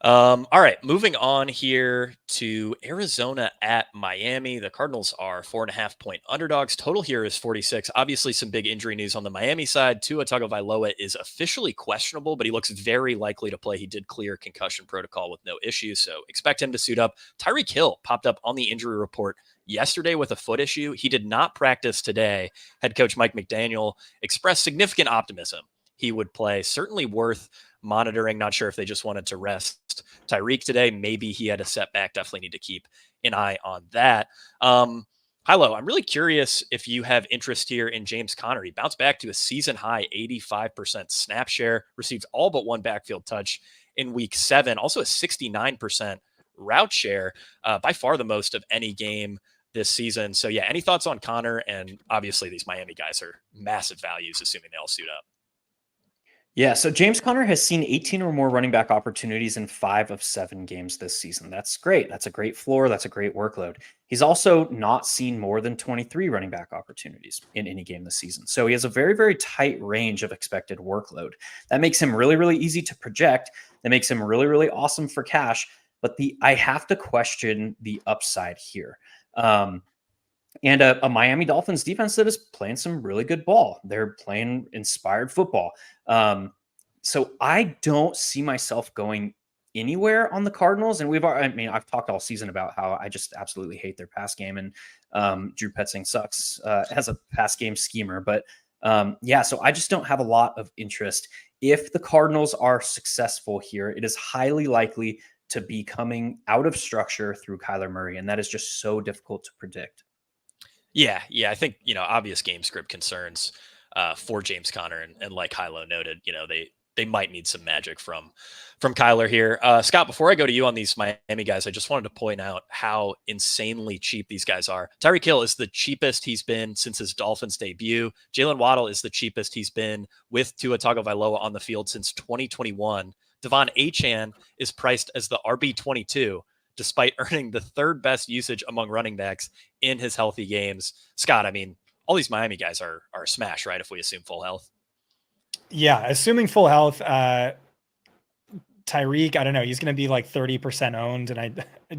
All right, moving on here to Arizona at Miami. The Cardinals are 4.5-point underdogs. Total here is 46. Obviously, some big injury news on the Miami side. Tua Tagovailoa is officially questionable, but he looks very likely to play. He did clear concussion protocol with no issues, so expect him to suit up. Tyreek Hill popped up on the injury report yesterday with a foot issue. He did not practice today. Head coach Mike McDaniel expressed significant optimism he would play. Certainly worth monitoring. Not sure if they just wanted to rest Tyreek today. Maybe he had a setback. Definitely need to keep an eye on that. Hilo, I'm really curious if you have interest here in James Conner. He bounced back to a season high 85% snap share, received all but one backfield touch in week 7, also a 69% route share, by far the most of any game this season. So yeah, any thoughts on Conner? And obviously these Miami guys are massive values, assuming they all suit up. Yeah, so James Conner has seen 18 or more running back opportunities in 5 of 7 games this season. That's great. That's a great floor. That's a great workload. He's also not seen more than 23 running back opportunities in any game this season. So he has a very, very tight range of expected workload. That makes him really, really easy to project. That makes him really, really awesome for cash. But I have to question the upside here. And a Miami Dolphins defense that is playing some really good ball. They're playing inspired football. So I don't see myself going anywhere on the Cardinals. And I've talked all season about how I just absolutely hate their pass game. And Drew Petzing sucks as a pass game schemer. But so I just don't have a lot of interest. If the Cardinals are successful here, it is highly likely to be coming out of structure through Kyler Murray. And that is just so difficult to predict. Yeah. I think, obvious game script concerns for James Conner. And like Hilo noted, they might need some magic from Kyler here. Scott, before I go to you on these Miami guys, I just wanted to point out how insanely cheap these guys are. Tyreek Hill is the cheapest he's been since his Dolphins debut. Jalen Waddle is the cheapest he's been with Tua Tagovailoa on the field since 2021. Devon Achane is priced as the RB22, despite earning the 3rd best usage among running backs in his healthy games. Scott, I mean, all these Miami guys are a smash, right? If we assume full health. Yeah, assuming full health, Tyreek, I don't know. He's going to be like 30% owned. And I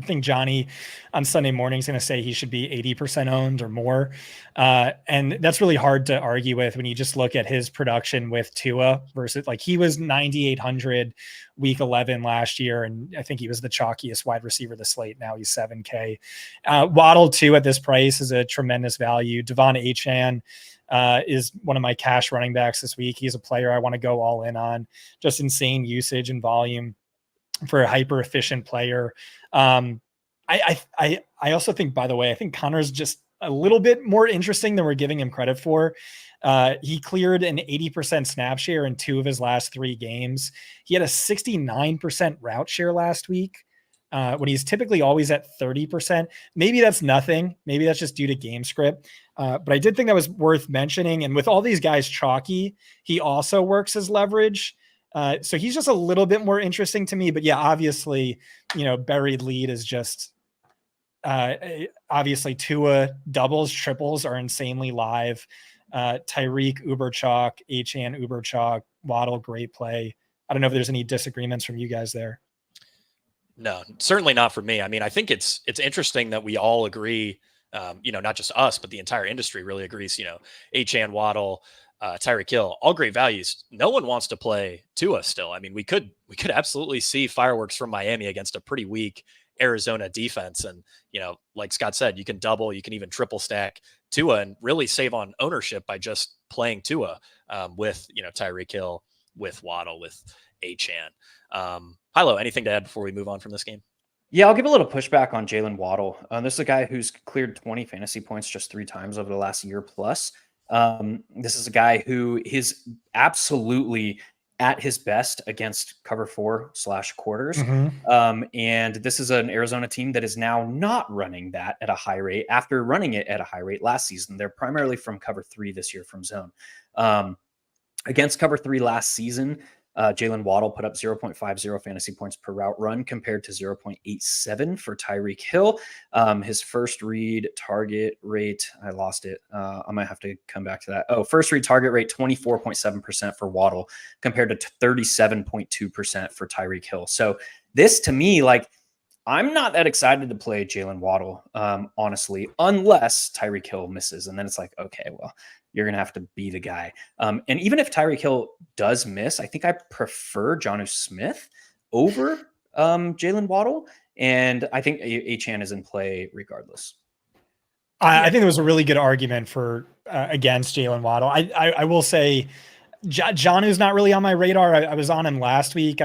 think Johnny on Sunday morning is going to say he should be 80% owned or more. And that's really hard to argue with when you just look at his production with Tua versus, like, he was 9,800 week 11 last year. And I think he was the chalkiest wide receiver of the slate. Now he's 7K. Waddle too at this price is a tremendous value. Devon Achane is one of my cash running backs this week. He's a player I want to go all in on. Just insane usage and volume for a hyper efficient player. I also think, by the way, I think Connor's just a little bit more interesting than we're giving him credit for. He cleared an 80% snap share in 2 of his last 3 games. He had a 69% route share last week. When he's typically always at 30%. Maybe that's nothing. Maybe that's just due to game script. But I did think that was worth mentioning. And with all these guys chalky, he also works as leverage. So he's just a little bit more interesting to me. But yeah, obviously, buried lead is just obviously Tua. Doubles, triples are insanely live. Tyreek, uber chalk, Achane, uber chalk, Waddle, great play. I don't know if there's any disagreements from you guys there. No, certainly not for me. I mean, I think it's interesting that we all agree, not just us, but the entire industry really agrees, Achane, Waddle, Tyreek Hill, all great values. No one wants to play Tua still. I mean, we could absolutely see fireworks from Miami against a pretty weak Arizona defense. And, like Scott said, you can double, you can even triple stack Tua and really save on ownership by just playing Tua with, Tyreek Hill, with Waddle, with Achane. Hilo, anything to add before we move on from this game? Yeah, I'll give a little pushback on Jalen Waddle. This is a guy who's cleared 20 fantasy points just 3 times over the last year plus. This is a guy who is absolutely at his best against cover 4/quarters. And this is an Arizona team that is now not running that at a high rate after running it at a high rate last season. They're primarily from cover 3 this year from zone. Against cover 3 last season, Jalen Waddle put up 0.50 fantasy points per route run compared to 0.87 for Tyreek Hill. His first read target rate, I lost it. I might have to come back to that. First read target rate, 24.7% for Waddle compared to 37.2% for Tyreek Hill. So this to me, like, I'm not that excited to play Jalen Waddle, honestly, unless Tyreek Hill misses. And then it's like, okay, well, you're going to have to be the guy. And even if Tyreek Hill does miss, I think I prefer Jonnu Smith over Jalen Waddle. And I think Achane is in play regardless. I think it was a really good argument for against Jalen Waddle. I will say Jonnu's not really on my radar. I was on him last week.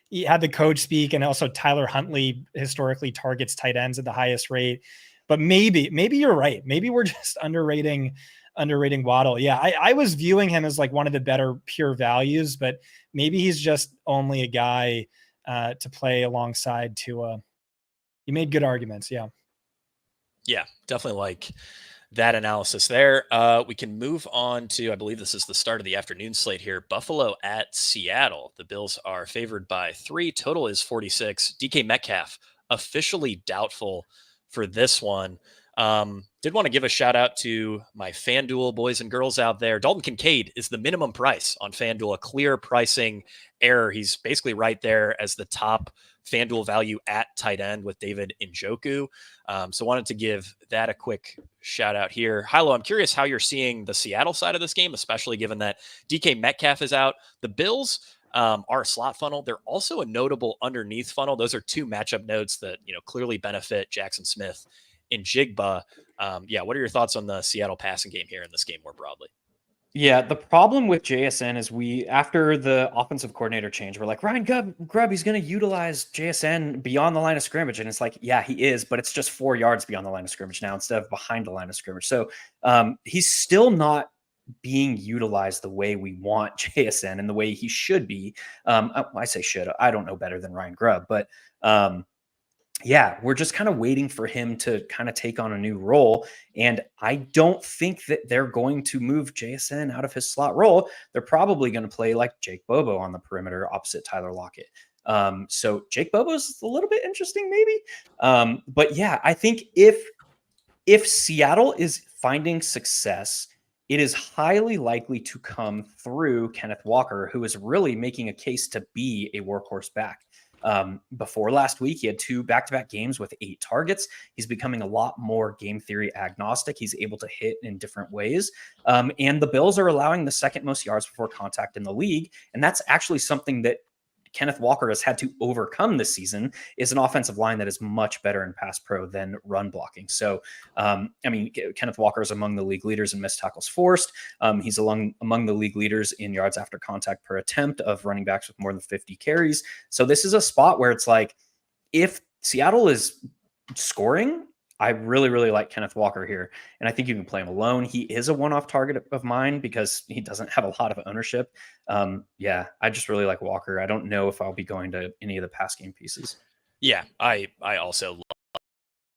He had the coach speak, and also Tyler Huntley historically targets tight ends at the highest rate. But maybe you're right. Maybe we're just underrating Waddle. Yeah, I was viewing him as like one of the better pure values, but maybe he's just only a guy to play alongside Tua. You made good arguments. Yeah. Yeah, definitely like that analysis there. We can move on to, I believe this is the start of the afternoon slate here. Buffalo at Seattle. The Bills are favored by 3. Total is 46. DK Metcalf officially doubtful for this one. Did want to give a shout out to my FanDuel boys and girls out there. Dalton Kincaid is the minimum price on FanDuel, a clear pricing error. He's basically right there as the top FanDuel value at tight end with David Njoku. So wanted to give that a quick shout out here. Hilo, I'm curious how you're seeing the Seattle side of this game, especially given that DK Metcalf is out. The Bills are a slot funnel. They're also a notable underneath funnel. Those are 2 matchup nodes that, clearly benefit Jackson Smith and Jigba. What are your thoughts on the Seattle passing game here in this game more broadly? Yeah, the problem with JSN is after the offensive coordinator change, we're like, Ryan Grubb, he's going to utilize JSN beyond the line of scrimmage. And it's like, yeah, he is, but it's just 4 yards beyond the line of scrimmage now instead of behind the line of scrimmage. So he's still not being utilized the way we want JSN and the way he should be. I say should. I don't know better than Ryan Grubb, but yeah, we're just kind of waiting for him to kind of take on a new role. And I don't think that they're going to move JSN out of his slot role. They're probably going to play like Jake Bobo on the perimeter opposite Tyler Lockett. So Jake Bobo's a little bit interesting maybe. But yeah, I think if Seattle is finding success it is highly likely to come through Kenneth Walker, who is really making a case to be a workhorse back. Before last week, he had 2 back-to-back games with 8 targets. He's becoming a lot more game theory agnostic. He's able to hit in different ways. And the Bills are allowing the second most yards before contact in the league. And that's actually something that Kenneth Walker has had to overcome this season, is an offensive line that is much better in pass pro than run blocking. So, Kenneth Walker is among the league leaders in missed tackles forced. He's among the league leaders in yards after contact per attempt of running backs with more than 50 carries. So this is a spot where it's like, if Seattle is scoring, I really, really like Kenneth Walker here. And I think you can play him alone. He is a one-off target of mine because he doesn't have a lot of ownership. I just really like Walker. I don't know if I'll be going to any of the pass game pieces. Yeah, I also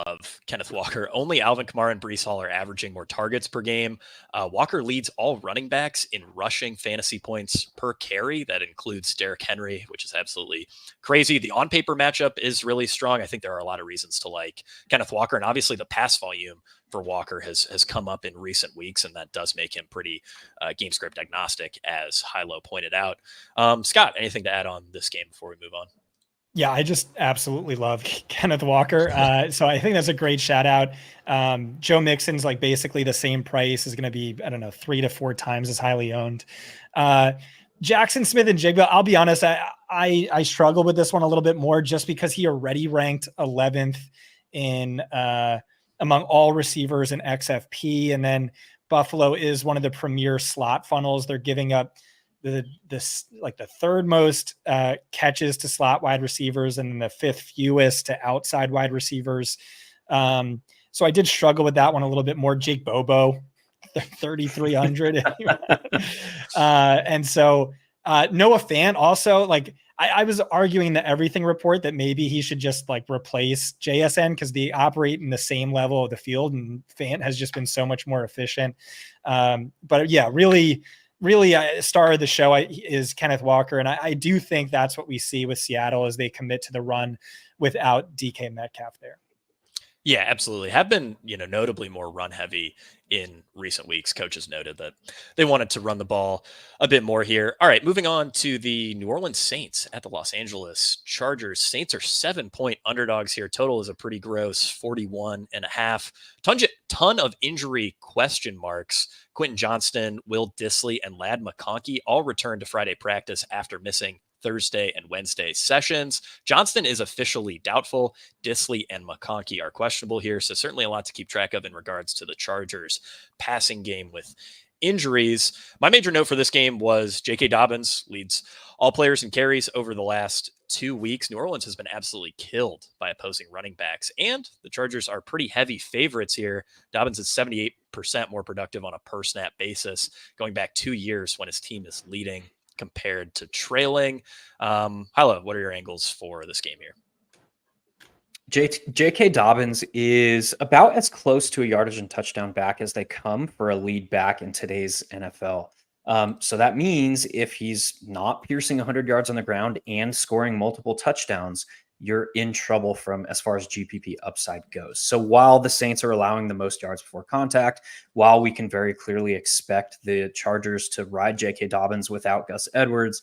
love Kenneth Walker. Only Alvin Kamara and Breece Hall are averaging more targets per game. Walker leads all running backs in rushing fantasy points per carry. That includes Derrick Henry, which is absolutely crazy. The on-paper matchup is really strong. I think there are a lot of reasons to like Kenneth Walker, and obviously the pass volume for Walker has come up in recent weeks, and that does make him pretty game script agnostic, as Hilo pointed out. Scott, anything to add on this game before we move on? Yeah, I just absolutely love Kenneth Walker. So I think that's a great shout out. Joe Mixon's like basically the same price, is going to be, 3 to 4 times as highly owned. Jackson Smith and Jigba, I'll be honest, I struggle with this one a little bit more just because he already ranked 11th in among all receivers in XFP. And then Buffalo is one of the premier slot funnels. They're giving up the third most catches to slot wide receivers and the 5th fewest to outside wide receivers. So I did struggle with that one a little bit more. Jake Bobo, 3,300. And so Noah Fant also, like, I was arguing the Everything Report that maybe he should just like replace JSN because they operate in the same level of the field, and Fant has just been so much more efficient. But yeah, really star of the show is Kenneth Walker. And I do think that's what we see with Seattle as they commit to the run without DK Metcalf there. Yeah, absolutely. Have been, notably more run heavy in recent weeks. Coaches noted that they wanted to run the ball a bit more here. All right, moving on to the New Orleans Saints at the Los Angeles Chargers. Saints are 7-point underdogs here. Total is a pretty gross 41.5. Ton of injury question marks. Quentin Johnston, Will Dissly, and Ladd McConkey all returned to Friday practice after missing Thursday and Wednesday sessions. Johnston is officially doubtful. Dissly and McConkey are questionable here. So certainly a lot to keep track of in regards to the Chargers passing game with injuries. My major note for this game was J.K. Dobbins leads all players in carries over the last 2 weeks. New Orleans has been absolutely killed by opposing running backs, and the Chargers are pretty heavy favorites here. Dobbins is 78% more productive on a per snap basis, going back 2 years when his team is leading compared to trailing. Hilo, what are your angles for this game here? J.K. Dobbins is about as close to a yardage and touchdown back as they come for a lead back in today's NFL. So that means if he's not piercing 100 yards on the ground and scoring multiple touchdowns, you're in trouble from as far as GPP upside goes. So while the Saints are allowing the most yards before contact, while we can very clearly expect the Chargers to ride J.K. Dobbins without Gus Edwards,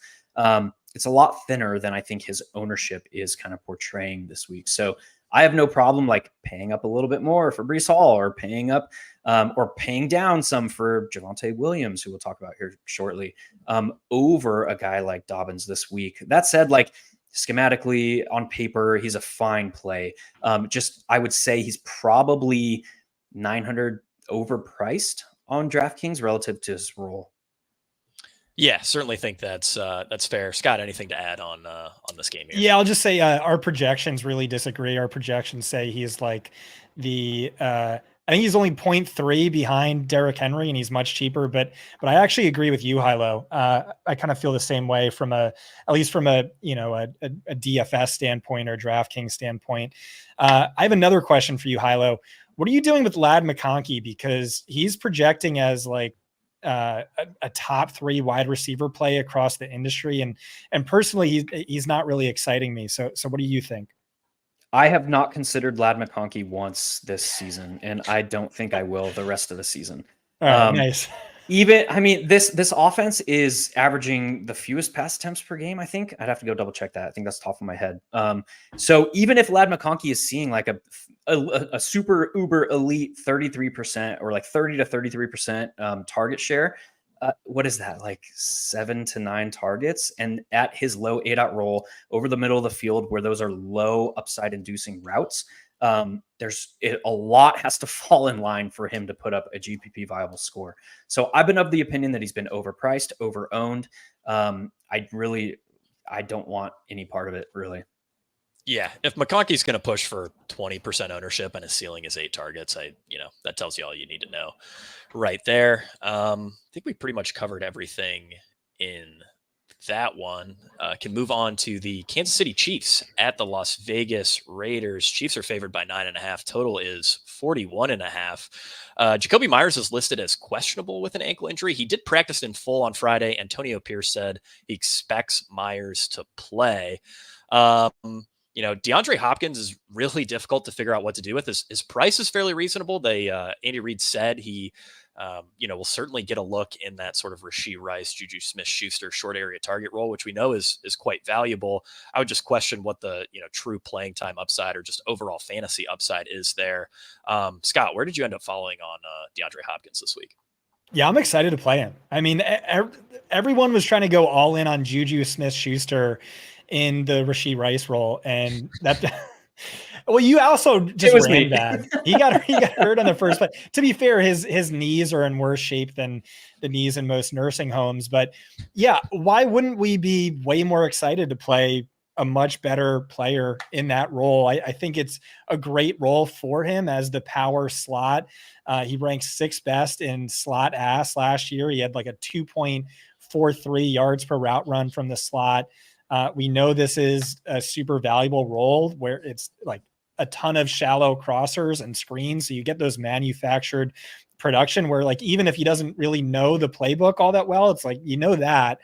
it's a lot thinner than I think his ownership is kind of portraying this week. So I have no problem like paying up a little bit more for Breece Hall, or paying up or paying down some for Javonte Williams, who we'll talk about here shortly, over a guy like Dobbins this week. That said, like, schematically on paper, he's a fine play. I would say he's probably 900 overpriced on DraftKings relative to his role. Yeah, certainly think that's fair. Scott, anything to add on this game here? Yeah, I'll just say our projections really disagree. Our projections say he's like I think he's only 0.3 behind Derrick Henry, and he's much cheaper. But I actually agree with you, Hilo. I kind of feel the same way at least from a DFS standpoint or DraftKings standpoint. I have another question for you, Hilo. What are you doing with Ladd McConkey? Because he's projecting as like a top 3 wide receiver play across the industry, and personally, he's not really exciting me. So what do you think? I have not considered Ladd McConkey once this season, and I don't think I will the rest of the season. All right, nice. I mean, this offense is averaging the fewest pass attempts per game. I think I'd have to go double check that. I think that's top of my head. So even if Lad McConkey is seeing like a super uber elite 33% or like 30 to 33% target share, what is that, like 7 to 9 targets? And at his low A-dot roll over the middle of the field, where those are low upside inducing routes, a lot has to fall in line for him to put up a GPP viable score. So I've been of the opinion that he's been overpriced, over-owned. I don't want any part of it, really. Yeah, if McConkey's going to push for 20% ownership and his ceiling is 8 targets, that tells you all you need to know right there. I think we pretty much covered everything in that one. Can move on to the Kansas City Chiefs at the Las Vegas Raiders. Chiefs are favored by 9.5. Total is 41.5. Jacoby Myers is listed as questionable with an ankle injury. He did practice in full on Friday. Antonio Pierce said he expects Myers to play. DeAndre Hopkins is really difficult to figure out what to do with. His price is fairly reasonable. Andy Reid said he, will certainly get a look in that sort of Rashee Rice, Juju Smith-Schuster short area target role, which we know is quite valuable. I would just question what the true playing time upside or just overall fantasy upside is there. Scott, where did you end up following on DeAndre Hopkins this week? Yeah, I'm excited to play him. I mean, everyone was trying to go all in on Juju Smith-Schuster in the Rashee Rice role, and that. Well, you also just ran bad. He got hurt on the first play. To be fair, his knees are in worse shape than the knees in most nursing homes. But yeah, why wouldn't we be way more excited to play a much better player in that role? I think it's a great role for him as the power slot. He ranks 6th best in slot ass last year. He had like a 2.43 yards per route run from the slot. We know this is a super valuable role where it's like a ton of shallow crossers and screens. So you get those manufactured production where, like, even if he doesn't really know the playbook all that well, it's like, that.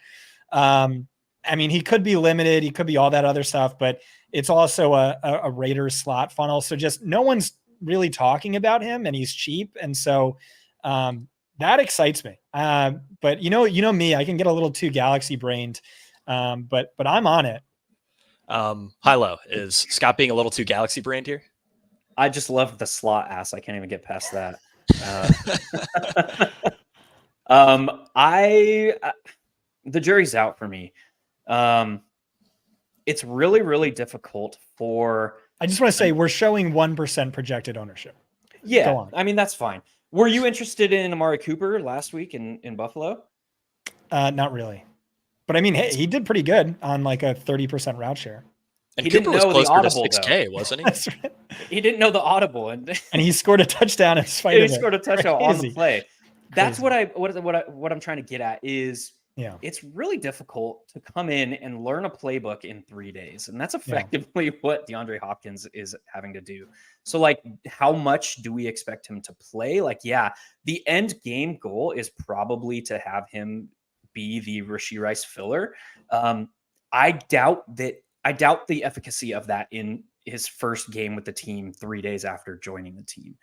I mean, he could be limited. He could be all that other stuff, but it's also a Raiders slot funnel. So just no one's really talking about him, and he's cheap. And so that excites me. But you know me, I can get a little too galaxy brained. But I'm on it. Hilo, is Scott being a little too galaxy brained here? I just love the slot ass. I can't even get past that. The jury's out for me. It's really, really difficult for. I just want to say we're showing 1% projected ownership. Yeah, I mean that's fine. Were you interested in Amari Cooper last week in Buffalo? Not really. But I mean, hey, he did pretty good on like a 30% route share. And Cooper was closer to 6K, wasn't he? That's right. He didn't know the audible, and he scored a touchdown in spite of it. He scored a touchdown on the play. That's what I'm trying to get at is, it's really difficult to come in and learn a playbook in 3 days, and that's effectively what DeAndre Hopkins is having to do. So, like, how much do we expect him to play? Like, the end game goal is probably to have him be the Rashee Rice filler. I doubt the efficacy of that in his first game with the team 3 days after joining the team.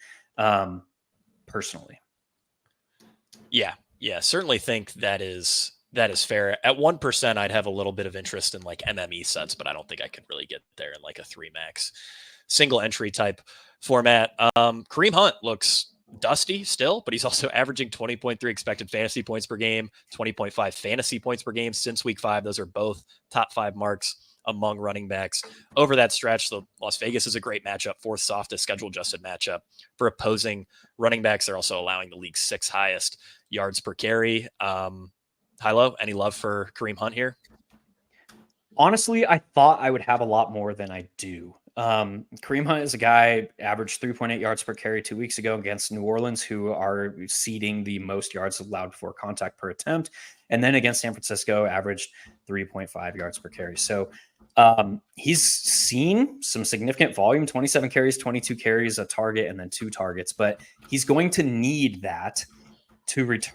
Personally. Yeah, certainly think that is fair. At 1%, I'd have a little bit of interest in like MME sets, but I don't think I could really get there in like a 3 max single entry type format. Kareem Hunt looks dusty still, but he's also averaging 20.3 expected fantasy points per game, 20.5 fantasy points per game since week 5. Those are both top 5 marks among running backs over that stretch. So Las Vegas is a great matchup, 4th softest schedule adjusted matchup for opposing running backs. They're also allowing the league's 6th highest yards per carry. Hilo, any love for Kareem Hunt here? Honestly, I thought I would have a lot more than I do. Kareem Hunt is a guy averaged 3.8 yards per carry 2 weeks ago against New Orleans, who are ceding the most yards allowed before contact per attempt. And then against San Francisco, averaged 3.5 yards per carry. So he's seen some significant volume, 27 carries, 22 carries, a target, and then 2 targets. But he's going to need that to return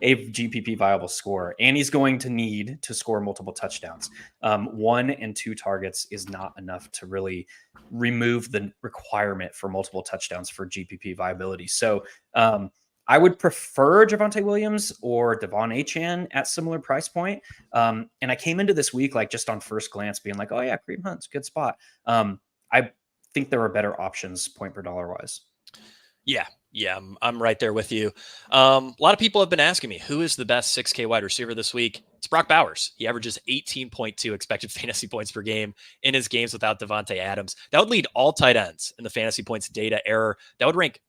a GPP viable score, and he's going to need to score multiple touchdowns. 1 and 2 targets is not enough to really remove the requirement for multiple touchdowns for GPP viability. So I would prefer Javonte Williams or Devon Achane at similar price point. And I came into this week like just on first glance being like, oh yeah, Kareem Hunt's a good spot. I think there are better options point per dollar wise. Yeah, I'm right there with you. A lot of people have been asking me, who is the best 6K wide receiver this week? It's Brock Bowers. He averages 18.2 expected fantasy points per game in his games without Devontae Adams. That would lead all tight ends in the fantasy points data era. That would rank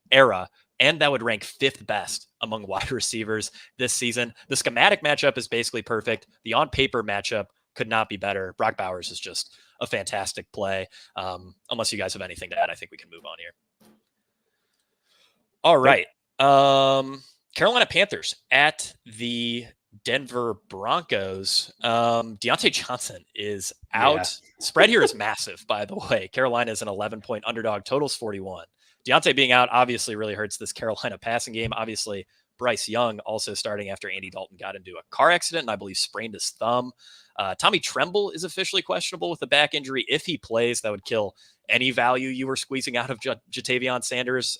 and that would rank 5th best among wide receivers this season. The schematic matchup is basically perfect. The on-paper matchup could not be better. Brock Bowers is just a fantastic play. Unless you guys have anything to add, I think we can move on here. All right. Carolina Panthers at the Denver Broncos. Deontay Johnson is out. Yeah. Spread here is massive, by the way. Carolina is an 11-point underdog. Total's 41. Deontay being out obviously really hurts this Carolina passing game. Obviously, Bryce Young also starting after Andy Dalton got into a car accident and I believe sprained his thumb. Tommy Tremble is officially questionable with a back injury. If he plays, that would kill any value you were squeezing out of Jatavion Sanders.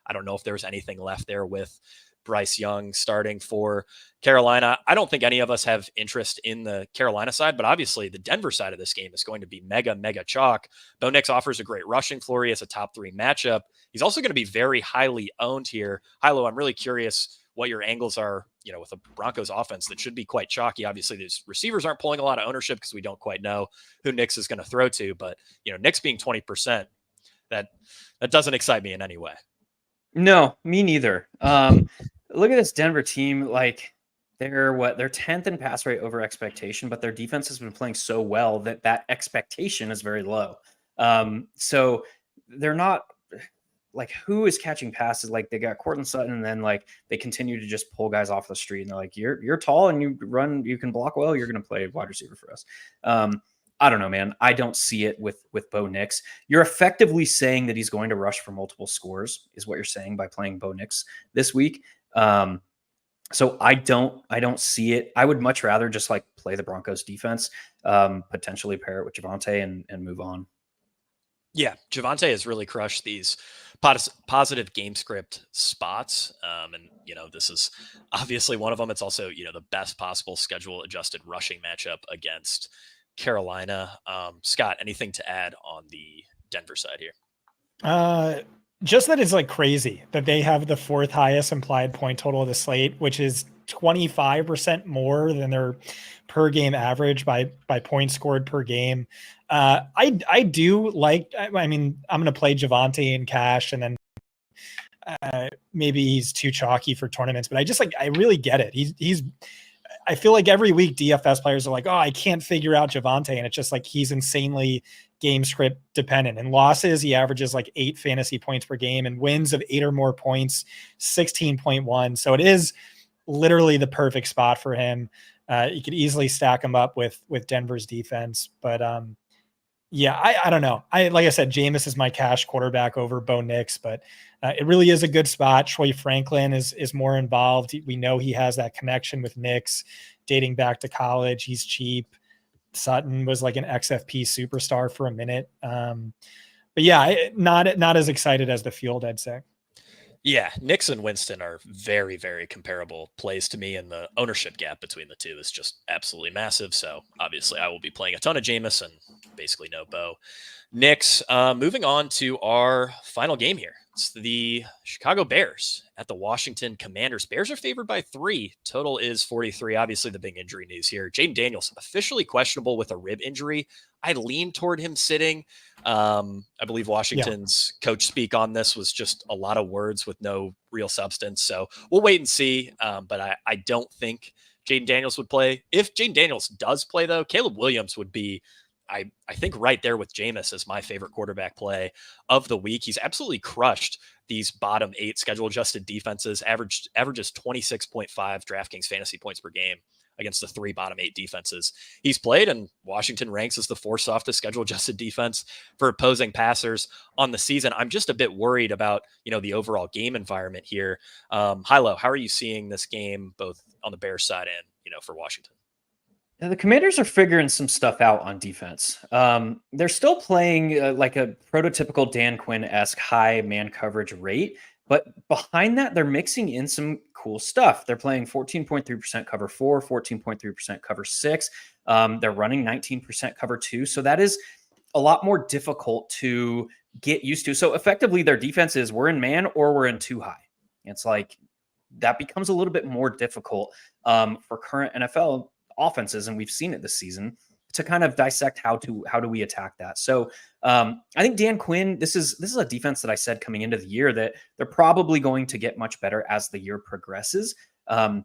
I don't know if there's anything left there with Bryce Young starting for Carolina. I don't think any of us have interest in the Carolina side, but obviously the Denver side of this game is going to be mega chalk. Bo Nix offers a great rushing floor. He has a top 3 matchup. He's also going to be very highly owned here. Hilo, I'm really curious what your angles are, with a Broncos offense that should be quite chalky. Obviously, these receivers aren't pulling a lot of ownership because we don't quite know who Nix is going to throw to, but Nix being 20%, that doesn't excite me in any way. No, me neither. Look at this Denver team. Like they're 10th in pass rate over expectation, but their defense has been playing so well that expectation is very low. So they're not like, who is catching passes? Like they got Courtland Sutton and then like they continue to just pull guys off the street and they're like, you're tall and you can block well. You're going to play wide receiver for us. I don't know, man. I don't see it with Bo Nix. You're effectively saying that he's going to rush for multiple scores is what you're saying by playing Bo Nix this week. So I don't see it. I would much rather just like play the Broncos defense, potentially pair it with Javonte and move on. Yeah, Javonte has really crushed these positive game script spots. And, this is obviously one of them. It's also, the best possible schedule adjusted rushing matchup against Carolina. Scott, anything to add on the Denver side here? Just that it's like crazy that they have the 4th highest implied point total of the slate, which is 25% more than their per game average by points scored per game. I do like, I mean, I'm going to play Javonte in cash and then maybe he's too chalky for tournaments, but I really get it. I feel like every week DFS players are like, oh, I can't figure out Javonte. And it's just like, he's insanely game script dependent. And losses, he averages like 8 fantasy points per game, and wins of 8 or more points, 16.1. So it is literally the perfect spot for him. You could easily stack him up with Denver's defense, but yeah, I don't know. Like I said, Jameis is my cash quarterback over Bo Nix, but it really is a good spot. Troy Franklin is more involved. We know he has that connection with Nix dating back to college. He's cheap. Sutton was like an XFP superstar for a minute. But yeah, not as excited as the field, I'd say. Yeah, Nix and Winston are very, very comparable plays to me, and the ownership gap between the two is just absolutely massive. So obviously I will be playing a ton of Jameis and basically no Bo Nix. Moving on to our final game here. It's the Chicago Bears at the Washington Commanders. Bears are favored by 3. Total is 43. Obviously the big injury news here. Jaden Daniels officially questionable with a rib injury. I lean toward him sitting. I believe Washington's coach speak on this was just a lot of words with no real substance. So we'll wait and see. But I don't think Jaden Daniels would play. If Jaden Daniels does play, though, Caleb Williams would be, I think, right there with Jameis as my favorite quarterback play of the week. He's absolutely crushed these bottom 8 schedule adjusted defenses, averages 26.5 DraftKings fantasy points per game against the 3 bottom 8 defenses he's played. And Washington ranks as the 4th softest schedule adjusted defense for opposing passers on the season. I'm just a bit worried about, the overall game environment here. Hilo, how are you seeing this game, both on the Bears side and, for Washington? Yeah, the Commanders are figuring some stuff out on defense. They're still playing like a prototypical Dan Quinn-esque high man coverage rate, But behind that, they're mixing in some cool stuff. They're playing 14.3% cover 4, 14.3% cover 6. They're running 19% cover 2. So that is a lot more difficult to get used to. So effectively, their defense is we're in man or we're in too high. It's like that becomes a little bit more difficult for current NFL offenses, and we've seen it this season, to kind of dissect how do we attack that. So I think Dan Quinn, this is a defense that I said coming into the year that they're probably going to get much better as the year progresses. They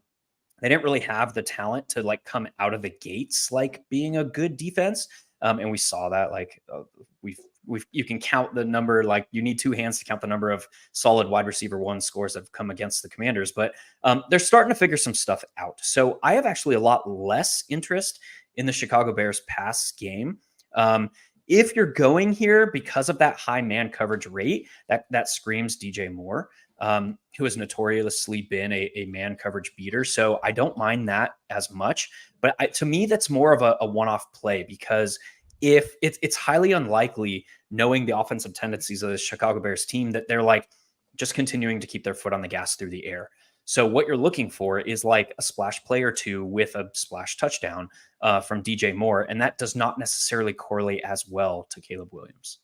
didn't really have the talent to like come out of the gates like being a good defense, and we saw that. Like you can count the number, like you need two hands to count the number of solid wide receiver 1 scores that have come against the Commanders, but they're starting to figure some stuff out. So I have actually a lot less interest in the Chicago Bears pass game. If you're going here because of that high man coverage rate, that screams DJ Moore, who has notoriously been a man coverage beater. So I don't mind that as much, but to me, that's more of a one-off play, because if it's highly unlikely, knowing the offensive tendencies of the Chicago Bears team, that they're like just continuing to keep their foot on the gas through the air. So what you're looking for is like a splash play or two with a splash touchdown from DJ Moore. And that does not necessarily correlate as well to Caleb Williams.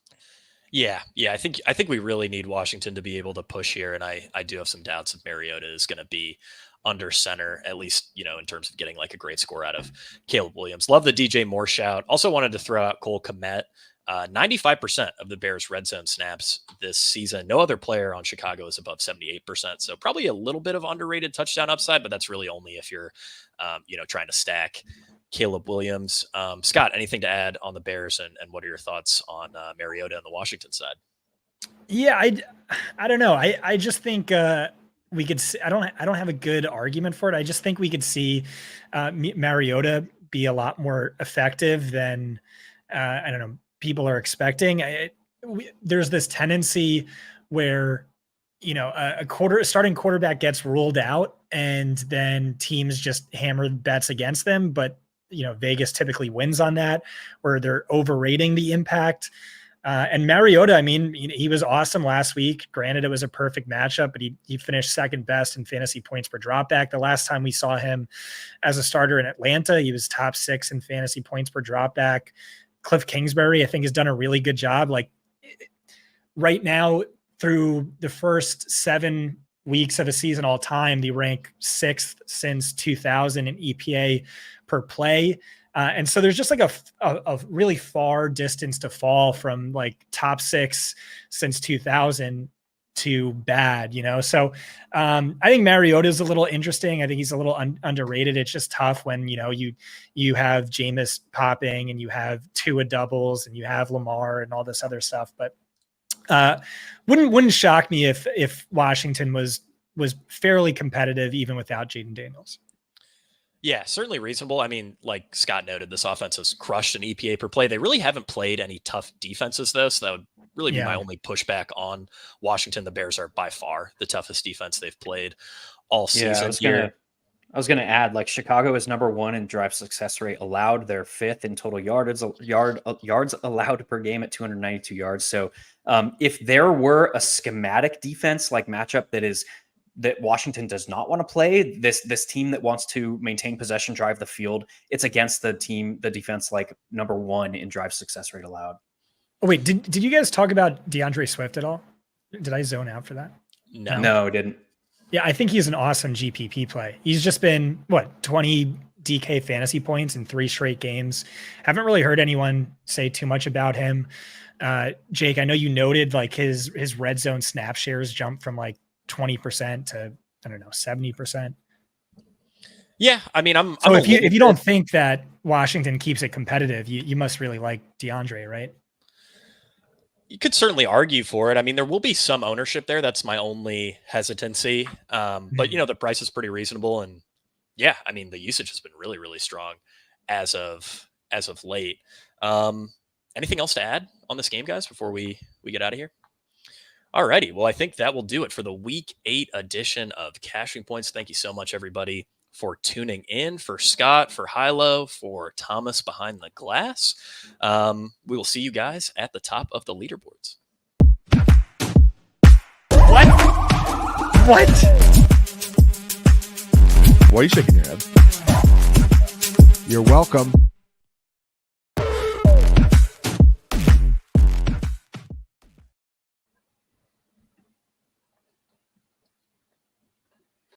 Yeah. I think we really need Washington to be able to push here. And I do have some doubts if Mariota is going to be under center, at least, in terms of getting like a great score out of Caleb Williams. Love the DJ Moore shout. Also wanted to throw out Cole Kmet. 95% of the Bears red zone snaps this season. No other player on Chicago is above 78%. So probably a little bit of underrated touchdown upside, but that's really only if you're, trying to stack Caleb Williams. Scott, anything to add on the Bears, and what are your thoughts on Mariota on the Washington side? Yeah, I don't know. I just think we could see, I don't have a good argument for it. I just think we could see Mariota be a lot more effective than I don't know, people are expecting. There's this tendency where, a starting quarterback gets ruled out and then teams just hammer bets against them. But, Vegas typically wins on that, where they're overrating the impact. And Mariota, I mean, he was awesome last week. Granted, it was a perfect matchup, but he finished second best in fantasy points per dropback. The last time we saw him as a starter in Atlanta, he was top 6 in fantasy points per dropback. Cliff Kingsbury, I think, has done a really good job. Like right now, through the first 7 weeks of a season all time, they rank 6th since 2000 in EPA per play. And so there's just like a really far distance to fall from like top 6 since 2000 to bad, So I think Mariota is a little interesting. I think he's a little underrated. It's just tough when, you have Jameis popping and you have Tua doubles and you have Lamar and all this other stuff. But wouldn't shock me if Washington was fairly competitive even without Jaden Daniels. Yeah, certainly reasonable. I mean, like Scott noted, this offense has crushed an EPA per play. They really haven't played any tough defenses, though, so that would really be my only pushback on Washington. The Bears are by far the toughest defense they've played all season. I was going to add, like, Chicago is number 1 in drive success rate allowed. They're 5th in total yards allowed per game at 292 yards. So if there were a schematic defense like matchup that Washington does not want to play, this team that wants to maintain possession, drive the field, it's against the defense like number 1 in drive success rate allowed. Oh, wait, did you guys talk about DeAndre Swift at all? Did I zone out for that? No, I didn't. Yeah, I think he's an awesome GPP play. He's just been 20 DK fantasy points in 3 straight games. Haven't really heard anyone say too much about him. Jake, I know you noted like his red zone snap shares jumped from like 20% to, I don't know, 70%. Yeah, I mean, if you don't think that Washington keeps it competitive, you must really like DeAndre, right? You could certainly argue for it. I mean, there will be some ownership there. That's my only hesitancy. But the price is pretty reasonable, and yeah, I mean, the usage has been really, really strong as of late. Anything else to add on this game, guys, before we get out of here? Alrighty. Well, I think that will do it for the Week 8 edition of Cashing Points. Thank you so much, everybody, for tuning in. For Scott, for Hilo, for Thomas behind the glass. We will see you guys at the top of the leaderboards. What? What? Why are you shaking your head? You're welcome.